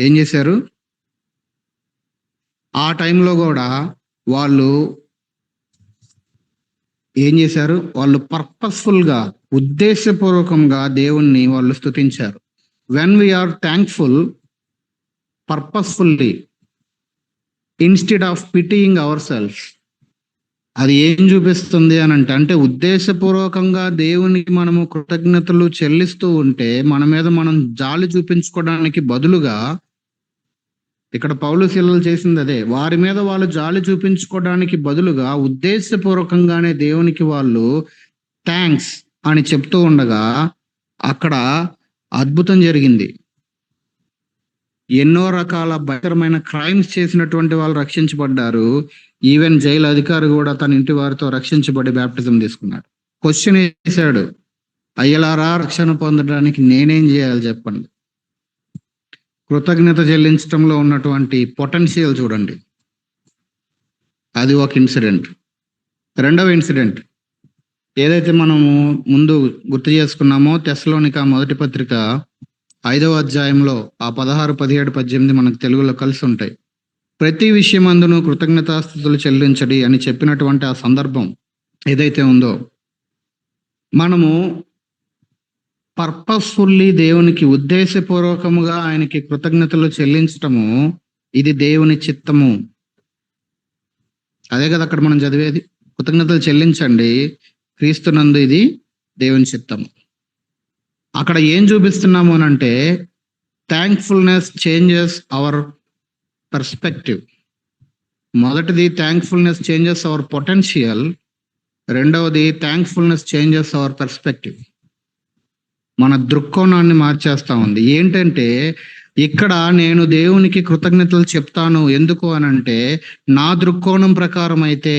ఏం చేశారు? ఆ టైంలో కూడా వాళ్ళు ఏం చేశారు? వాళ్ళు పర్పస్ఫుల్ గా, ఉద్దేశపూర్వకంగా దేవుణ్ణి వాళ్ళు స్తుతించారు. When we're thankful purposefully instead of pitying our self, అది ఏం చూపిస్తుంది అని అంటే ఉద్దేశపూర్వకంగా దేవునికి మనము కృతజ్ఞతలు చెల్లిస్తూ ఉంటే మన మీద మనం జాలి చూపించుకోవడానికి బదులుగా, ఇక్కడ పౌలు శీలలు చేసింది అదే, వారి మీద వాళ్ళు జాలి చూపించుకోవడానికి బదులుగా ఉద్దేశపూర్వకంగానే దేవునికి వాళ్ళు థ్యాంక్స్ అని చెప్తూ ఉండగా అక్కడ అద్భుతం జరిగింది. ఎన్నో రకాల భయంకరమైన క్రైమ్స్ చేసినటువంటి వాళ్ళు రక్షించబడ్డారు. ఈవెన్ జైలు అధికారి కూడా తన ఇంటి వారితో రక్షించబడి బ్యాప్టిజం తీసుకున్నాడు. క్వశ్చన్ వేశాడు, అయ్యలారా, రక్షణ పొందడానికి నేనేం చేయాలి చెప్పండి? కృతజ్ఞత చెల్లించడంలో ఉన్నటువంటి పొటెన్షియల్ చూడండి. అది ఒక ఇన్సిడెంట్. రెండవ ఇన్సిడెంట్ ఏదైతే మనము ముందు గుర్తు చేసుకున్నామో, తెస్సలోనిక మొదటి పత్రిక 5వ అధ్యాయంలో ఆ 16, 17, 18 మనకు తెలుగులో కలిసి ఉంటాయి. ప్రతి విషయమందును కృతజ్ఞతాస్తుతులు చెల్లించడి అని చెప్పినటువంటి ఆ సందర్భం ఏదైతే ఉందో, మనము పర్పస్ఫుల్లీ దేవునికి ఉద్దేశపూర్వకముగా ఆయనకి కృతజ్ఞతలు చెల్లించటము, ఇది దేవుని చిత్తము. అదే కదా అక్కడ మనం చదివేది, కృతజ్ఞతలు చెల్లించండి క్రీస్తునందు, ఇది దేవుని చిత్తము. అక్కడ ఏం చూపిస్తున్నాము అని అంటే, థ్యాంక్ఫుల్నెస్ చేంజెస్ అవర్ పర్స్పెక్టివ్. మొదటిది థ్యాంక్ఫుల్నెస్ చేంజెస్ అవర్ పొటెన్షియల్, రెండవది థ్యాంక్ఫుల్నెస్ చేంజెస్ అవర్ పర్స్పెక్టివ్. మన దృక్కోణాన్ని మార్చేస్తా ఉంది. ఏంటంటే ఇక్కడ నేను దేవునికి కృతజ్ఞతలు చెప్తాను, ఎందుకు అనంటే నా దృక్కోణం ప్రకారం అయితే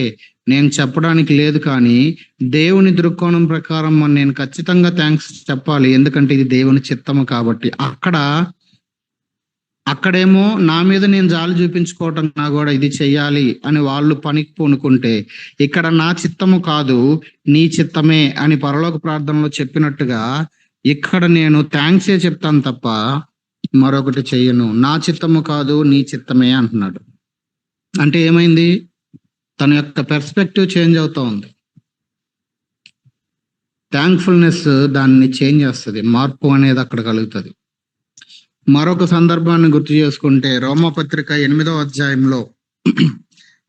నేను చెప్పడానికి లేదు, కానీ దేవుని దృక్కోణం ప్రకారం నేను ఖచ్చితంగా థ్యాంక్స్ చెప్పాలి, ఎందుకంటే ఇది దేవుని చిత్తము కాబట్టి. అక్కడ అక్కడేమో నా మీద నేను జాలి చూపించుకోవటం నా కూడా ఇది చెయ్యాలి అని వాళ్ళు పనికి పూనుకుంటే, ఇక్కడ నా చిత్తము కాదు నీ చిత్తమే అని పరలోక ప్రార్థనలో చెప్పినట్టుగా ఇక్కడ నేను థ్యాంక్సే చెప్తాను తప్ప మరొకటి చెయ్యను. నా చిత్తము కాదు నీ చిత్తమే అంటున్నాడు. అంటే ఏమైంది? తన యొక్క పెర్స్పెక్టివ్ చేంజ్ అవుతా ఉంది. థ్యాంక్ఫుల్నెస్ దాన్ని చేంజ్ చేస్తుంది. మార్పు అనేది అక్కడ కలుగుతుంది. మరొక సందర్భాన్ని గుర్తు చేసుకుంటే రోమపత్రిక 8వ అధ్యాయంలో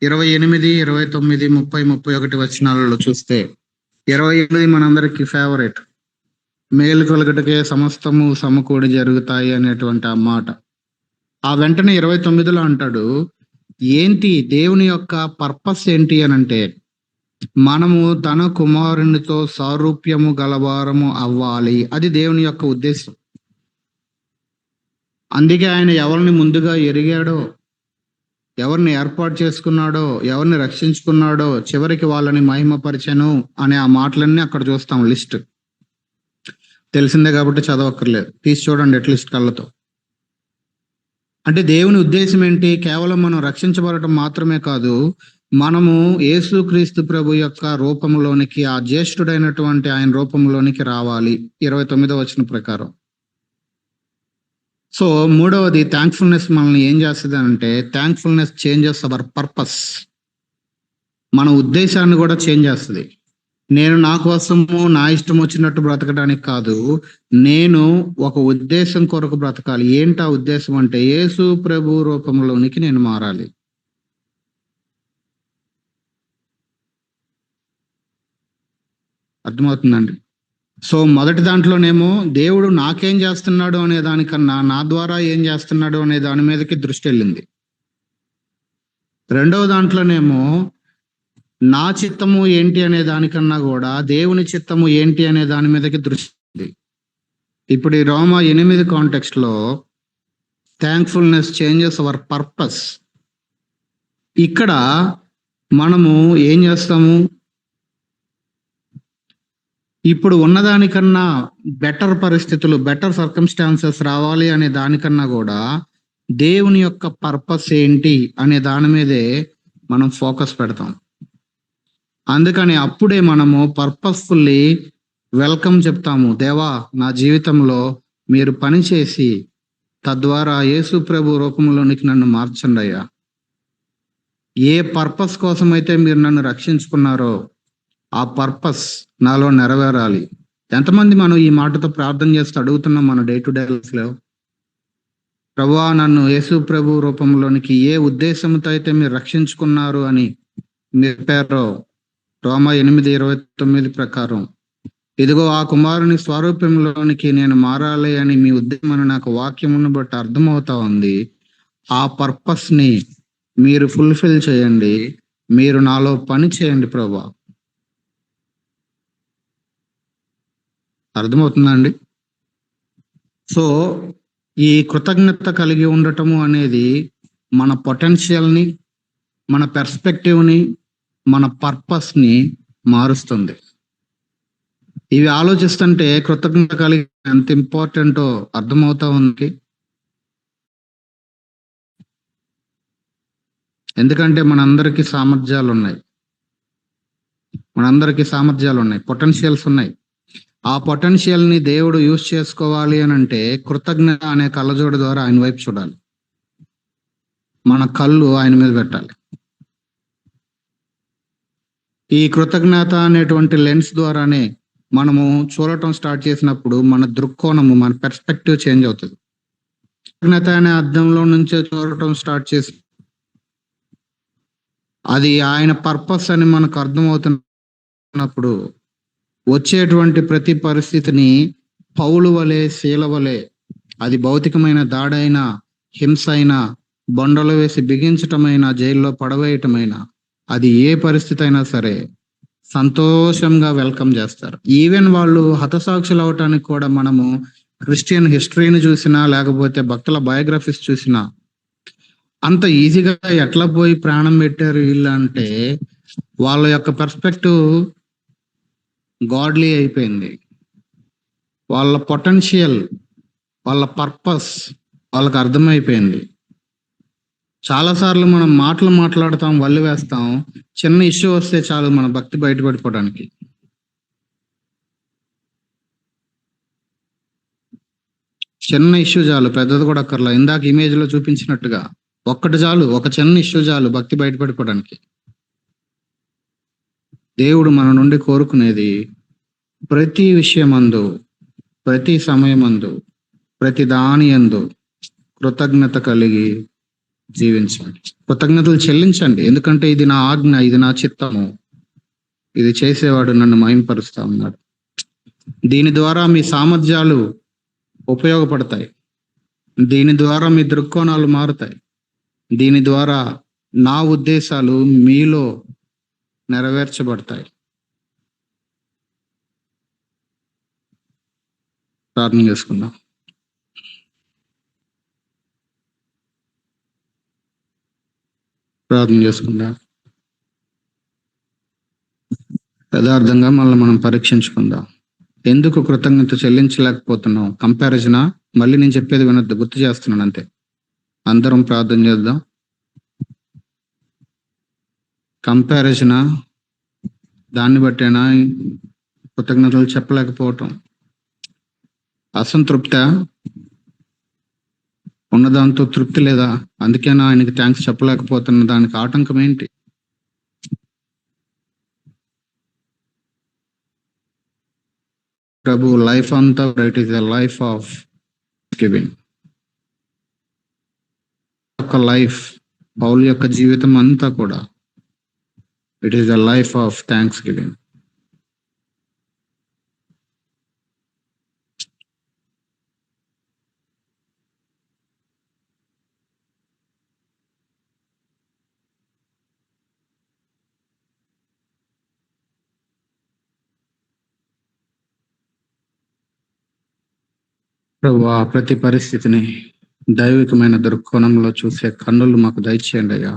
28, 29, 30, 31 వచనాలలో చూస్తే 28 మనందరికి ఫేవరెట్. మేలు కలుగుటకే సమస్తము సమకూడి జరుగుతాయి అనేటువంటి ఆ మాట. ఆ వెంటనే 29లో అంటాడు, ఏంటి దేవుని యొక్క పర్పస్ ఏంటి అని అంటే, మనము తన కుమారునితో సారూప్యము గలవారము అవ్వాలి. అది దేవుని యొక్క ఉద్దేశం. అందుకే ఆయన ఎవరిని ముందుగా ఎరిగాడో, ఎవరిని ఏర్పాటు చేసుకున్నాడో, ఎవరిని రక్షించుకున్నాడో, చివరికి వాళ్ళని మహిమపరిచెను అనే ఆ మాటలన్నీ అక్కడ చూస్తాం. లిస్ట్ తెలిసిందే కాబట్టి చదవక్కర్లేదు, తీసి చూడండి అట్లీస్ట్ కళ్ళతో. అంటే దేవుని ఉద్దేశం ఏంటి? కేవలం మనం రక్షించబడటం మాత్రమే కాదు, మనము యేసుక్రీస్తు ప్రభు యొక్క రూపంలోనికి, ఆ జ్యేష్ఠుడైనటువంటి ఆయన రూపంలోనికి రావాలి. 29వ వచనం ప్రకారం. సో మూడవది థ్యాంక్ఫుల్నెస్ మనల్ని ఏం చేస్తుంది అంటే, థ్యాంక్ఫుల్నెస్ చేంజెస్ అవర్ పర్పస్. మన ఉద్దేశాన్ని కూడా చేంజ్ చేస్తుంది. నేను నా కోసము నా ఇష్టం వచ్చినట్టు బ్రతకడానికి కాదు, నేను ఒక ఉద్దేశం కొరకు బ్రతకాలి. ఏంటి ఆ ఉద్దేశం అంటే, యేసు ప్రభు రూపంలోనికి నేను మారాలి. అర్థమవుతుందండి? సో మొదటి దాంట్లోనేమో దేవుడు నాకేం చేస్తున్నాడు అనే దానికన్నా నా ద్వారా ఏం చేస్తున్నాడు అనే దాని మీదకి దృష్టి వెళ్ళింది. రెండవ దాంట్లోనేమో నా చిత్తము ఏంటి అనే దానికన్నా కూడా దేవుని చిత్తము ఏంటి అనే దాని మీదకి దృష్టి ఉంది. ఇప్పుడు ఈ రోమా 8 కాంటెక్స్ట్ లో థ్యాంక్ఫుల్నెస్ చేంజెస్ అవర్ పర్పస్. ఇక్కడ మనము ఏం చేస్తాము? ఇప్పుడు ఉన్నదానికన్నా బెటర్ పరిస్థితులు, బెటర్ సర్కమ్స్టాన్సెస్ రావాలి అనే దానికన్నా కూడా దేవుని యొక్క పర్పస్ ఏంటి అనే దాని మీదే మనం ఫోకస్ పెడతాం. అందుకని అప్పుడే మనము పర్పస్ఫుల్లీ వెల్కమ్ చెప్తాము. దేవా, నా జీవితంలో మీరు పనిచేసి తద్వారా యేసు ప్రభు రూపంలోనికి నన్ను మార్చండి అయ్యా. ఏ పర్పస్ కోసమైతే మీరు నన్ను రక్షించుకున్నారో ఆ పర్పస్ నాలో నెరవేరాలి. ఎంతమంది మనం ఈ మాటతో ప్రార్థన చేస్తూ అడుగుతున్నాం మన డే టు డే లైఫ్లో, ప్రభువా నన్ను యేసు ప్రభు రూపంలోనికి ఏ ఉద్దేశంతో అయితే మీరు రక్షించుకున్నారు అని మీరు చెప్పారో రోమా 8:29 ప్రకారం, ఇదిగో ఆ కుమారుని స్వరూపంలోనికి నేను మారాలి అని మీ ఉద్దేశం అని నాకు వాక్యమును బట్టి అర్థమవుతా ఉంది. ఆ పర్పస్ ని మీరు ఫుల్ఫిల్ చేయండి, మీరు నాలో పని చేయండి ప్రభువా. అర్థమవుతుందండి? సో ఈ కృతజ్ఞత కలిగి ఉండటము అనేది మన పొటెన్షియల్ని, మన పెర్స్పెక్టివ్ని, మన పర్పస్ని మారుస్తుంది. ఇవి ఆలోచిస్తుంటే కృతజ్ఞత కలిగి ఎంత ఇంపార్టెంటో అర్థమవుతా ఉంది. ఎందుకంటే మనందరికీ సామర్థ్యాలు ఉన్నాయి, పొటెన్షియల్స్ ఉన్నాయి. ఆ పొటెన్షియల్ ని దేవుడు యూజ్ చేసుకోవాలి అని అంటే కృతజ్ఞత అనే కళ్ళజోడు ద్వారా ఆయన వైపు చూడాలి. మన కళ్ళు ఆయన మీద పెట్టాలి. ఈ కృతజ్ఞత అనేటువంటి లెన్స్ ద్వారానే మనము చూడటం స్టార్ట్ చేసినప్పుడు మన దృక్కోణము, మన పెర్స్పెక్టివ్ చేంజ్ అవుతుంది. కృతజ్ఞత అనే అర్థంలో నుంచే చూడటం స్టార్ట్ చేసి అది ఆయన పర్పస్ అని మనకు అర్థమవుతున్నప్పుడు వచ్చేటువంటి ప్రతి పరిస్థితిని పౌలు వలె, శీల వలె, అది భౌతికమైన దాడైనా, హింస అయినా, బొండలు వేసి బిగించటమైనా, జైల్లో పడవేయటమైనా, అది ఏ పరిస్థితి అయినా సరే సంతోషంగా వెల్కమ్ చేస్తారు. ఈవెన్ వాళ్ళు హతసాక్షులు అవటానికి కూడా మనము క్రిస్టియన్ హిస్టరీని చూసినా, లేకపోతే భక్తుల బయోగ్రఫీస్ చూసినా, అంత ఈజీగా ఎట్లా పోయి ప్రాణం పెట్టారు వీళ్ళు అంటే వాళ్ళ యొక్క పర్స్పెక్టివ్ గాడ్లీ అయిపోయింది. వాళ్ళ పొటెన్షియల్, వాళ్ళ పర్పస్ వాళ్ళకి అర్థమైపోయింది. చాలా సార్లు మనం మాటలు మాట్లాడతాం, వల్లి వేస్తాం. చిన్న ఇష్యూ వస్తే చాలు మన భక్తి బయటపడిపోవడానికి. చిన్న ఇష్యూ చాలు, పెద్దది కూడా అక్కర్లా. ఇందాక ఇమేజ్ లో చూపించినట్టుగా ఒక్కటి చాలు, ఒక చిన్న ఇష్యూ చాలు భక్తి బయటపడిపోవడానికి. దేవుడు మన నుండి కోరుకునేది ప్రతి విషయమందు, ప్రతి సమయమందు, ప్రతి దాని యందు కృతజ్ఞత కలిగి జీవించండి. కృతజ్ఞతలు చెల్లించండి, ఎందుకంటే ఇది నా ఆజ్ఞ, ఇది నా చిత్తము, ఇది చేసేవాడు నన్ను మహింపరుస్తా ఉన్నాడు. దీని ద్వారా మీ సామర్థ్యాలు ఉపయోగపడతాయి. దీని ద్వారా మీ దృక్కోణాలు మారుతాయి. దీని ద్వారా నా ఉద్దేశాలు మీలో నెరవేర్చబడతాయి. ప్రార్థన చేసుకుందాం. యథార్థంగా మనల్ని మనం పరీక్షించుకుందాం. ఎందుకు కృతజ్ఞత చెల్లించలేకపోతున్నాం? కంపారిజనా? మళ్ళీ నేను చెప్పేది వినొద్దు, గుర్తు చేస్తున్నాను అంతే. అందరం ప్రార్థన చేద్దాం. కంపారిజనా? దాన్ని బట్టేనా కృతజ్ఞతలు చెప్పలేకపోవటం? అసంతృప్త? ఉన్నదాంతో తృప్తి లేదా? అందుకేనా ఆయనకి థ్యాంక్స్ చెప్పలేకపోతున్న? దానికి ఆటంకం ఏంటి? ప్రభు లైఫ్ అంతా it is a life of giving. ఒక లైఫ్, పౌలు యొక్క జీవితం అంతా కూడా it is a life of thanks giving. ప్రభువా, ప్రతి పరిస్థితిని దైవికమైన దృక్కోణంలో చూసే కన్నులు మాకు దయచేయండి అయ్యా.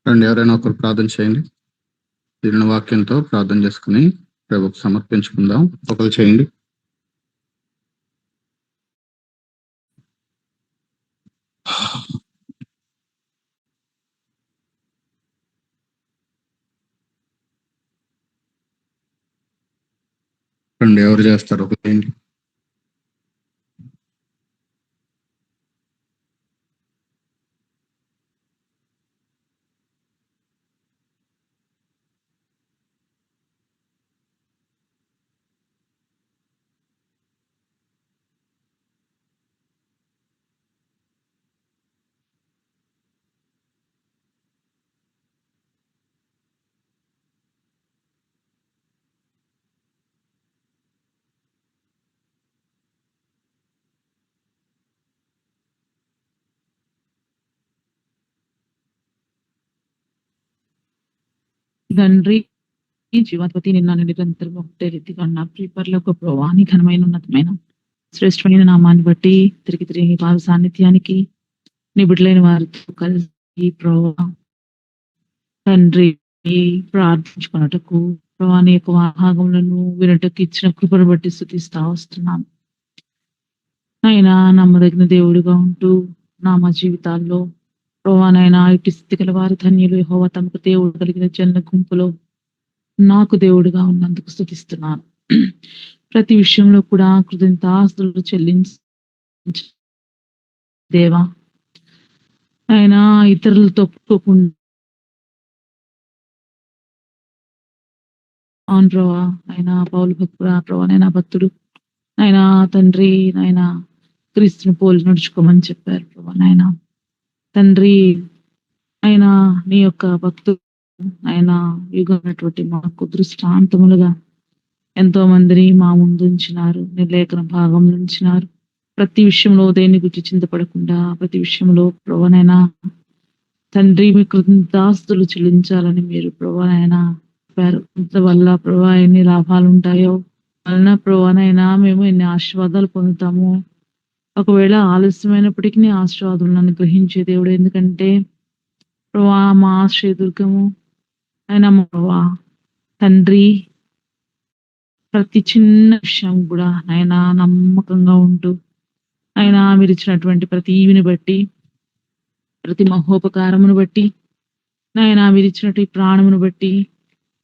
రండి, ఎవరైనా ఒకరు ప్రార్థన చేయండి. దీని వాక్యంతో ప్రార్థన చేసుకుని ప్రభుకు సమర్పించుకుందాం. ఒకరు చేయండి. రండి, ఎవరు చేస్తారు? ఒకరు చేయండి. తండ్రి, జీవాధిపతి, నిన్న నిరంతరం ఒకటే రీతిగా ఉన్న ప్రీపర్లకు ప్రభావ నీ ఘనమైన ఉన్నతమైన శ్రేష్టమైన నామాన్ని బట్టి తిరిగి పాద సాన్నిధ్యానికి నీ బిడ్డలైన వారితో కలిసి ప్రభావ తండ్రి ప్రార్థించుకున్నటకు ప్రభావ నీ యొక్క భాగములను వినటకు ఇచ్చిన కృపను బట్టి స్తుతిస్తా వస్తున్నాను. అయినా నమ్మదగిన దేవుడిగా ఉంటూ మా జీవితాల్లో ప్రభానైనా ఇటు స్థితి గల వారి ధన్యులు. యెహోవా తమకు దేవుడు కలిగిన జన గుంపులో నాకు దేవుడిగా ఉన్నందుకు స్తుతిస్తున్నాను. ప్రతి విషయంలో కూడా కృతజ్ఞతాస్తుతులు చెల్లించి దేవా, ఆయన ఇతరులతో ఒప్పుకోకుండా అవును ప్రభా, ఆయన పౌలు భక్తుడు, ప్రభా నైనా భక్తుడు, ఆయన తండ్రి నాయన క్రీస్తుని పోలి నడుచుకోమని చెప్పారు ప్రభా. నాయన తండ్రి, ఆయన నీ యొక్క భక్తు ఆయన యుగమైనటువంటి మాకు దృష్టాంతములుగా ఎంతో మందిని మా ముందు ఉంచినారు, నిర్లేఖన భాగం ఉంచినారు. ప్రతి విషయంలో దేని గురించి చింతపడకుండా ప్రతి విషయంలో ప్రభువనైనా తండ్రి మీ కృతజ్ఞతాస్తుతులు చెల్లించాలని మీరు ప్రభువనైనా చెప్పారు. వల్ల ప్రభు ఎన్ని లాభాలు ఉంటాయో వలన ప్రభువనైనా మేము ఎన్ని ఆశీర్వాదాలు పొందుతాము. ఒకవేళ ఆలస్యమైనప్పటికీ ఆశీర్వాదాలను గ్రహించే దేవుడు. ఎందుకంటే ప్రభా మా ఆశ్రయదుర్గము ఆయన మా ప్రభా తండ్రి ప్రతి చిన్న విషయం కూడా ఆయన నమ్మకంగా ఉంటూ ఆయన మీరు ఇచ్చినటువంటి ప్రతి ఈవిని బట్టి ప్రతి మహోపకారమును బట్టి నాయన మీరు ఇచ్చినట్టు ఈ ప్రాణమును బట్టి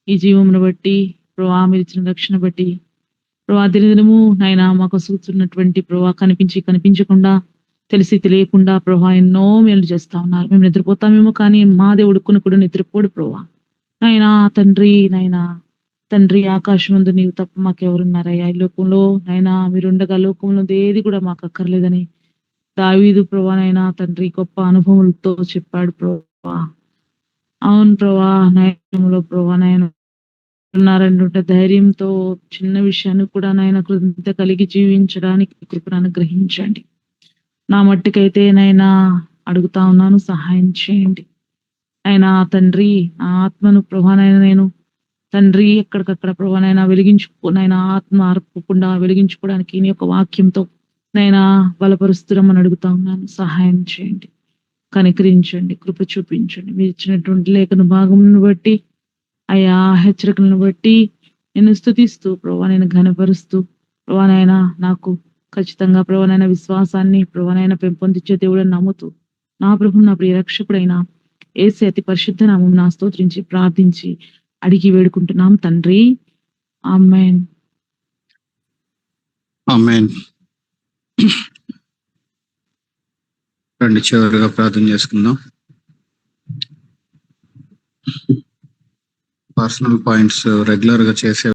ఈ జీవమును బట్టి ప్రభా మీరు ఇచ్చిన రక్షణ బట్టి ప్రభా దినదినము నాయన మాకు సూచున్నటువంటి ప్రభా కనిపించకుండా తెలిసి తెలియకుండా ప్రభా ఎన్నో మేలు చేస్తా ఉన్నారు. మేము నిద్రపోతామేమో కానీ మా దేవుడు కూడా నిద్రపోడు ప్రభా. నాయనా తండ్రి ఆకాశం ముందు నీవు తప్ప మాకెవరున్నారయ్యా ఈ లోకంలో నాయనా మీరుండగా లోకంలో ఏది కూడా మాకు అక్కర్లేదని దావీదు ప్రభా నైనా తండ్రి గొప్ప అనుభవములతో చెప్పాడు ప్రభా. అవును ప్రభా నయనంలో ప్రభా నాయన ఉన్నారంటే ధైర్యంతో చిన్న విషయాన్ని కూడా నాయన కృతజ్ఞత కలిగి జీవించడానికి కృపను అనుగ్రహించండి. నా మట్టికైతే నైనా అడుగుతా ఉన్నాను, సహాయం చేయండి. అయినా తండ్రి ఆ ఆత్మను ప్రభానైనా నేను తండ్రి ఎక్కడికక్కడ ప్రభానైనా నైనా ఆత్మ అర్పకుండా వెలిగించుకోవడానికి నీ యొక్క వాక్యంతో నైనా బలపరుస్తున్నామని అడుగుతా ఉన్నాను. సహాయం చేయండి, కనికరించండి, కృప చూపించండి. మీరు ఇచ్చినటువంటి లేఖన భాగమును బట్టి అయా హెచ్చరికలను బట్టి నేను స్తుతిస్తూ ప్రభానైనా ఘనపరుస్తూ ప్రభానైనా నాకు ఖచ్చితంగా ప్రభానైనా విశ్వాసాన్ని ప్రభానైనా పెంపొందించే దేవుడని నమ్ముతూ నా ప్రభు నా ప్రియ రక్షకుడైన యేసు అతి పరిశుద్ధ నామం నా స్తోత్రించి ప్రార్థించి అడిగి వేడుకుంటున్నాం తండ్రి, ఆమేన్. ఆమేన్. రండి చివరిగా ప్రార్థన చేసుకుందాం. పర్సనల్ పాయింట్స్ రెగ్యులర్ గా చేసే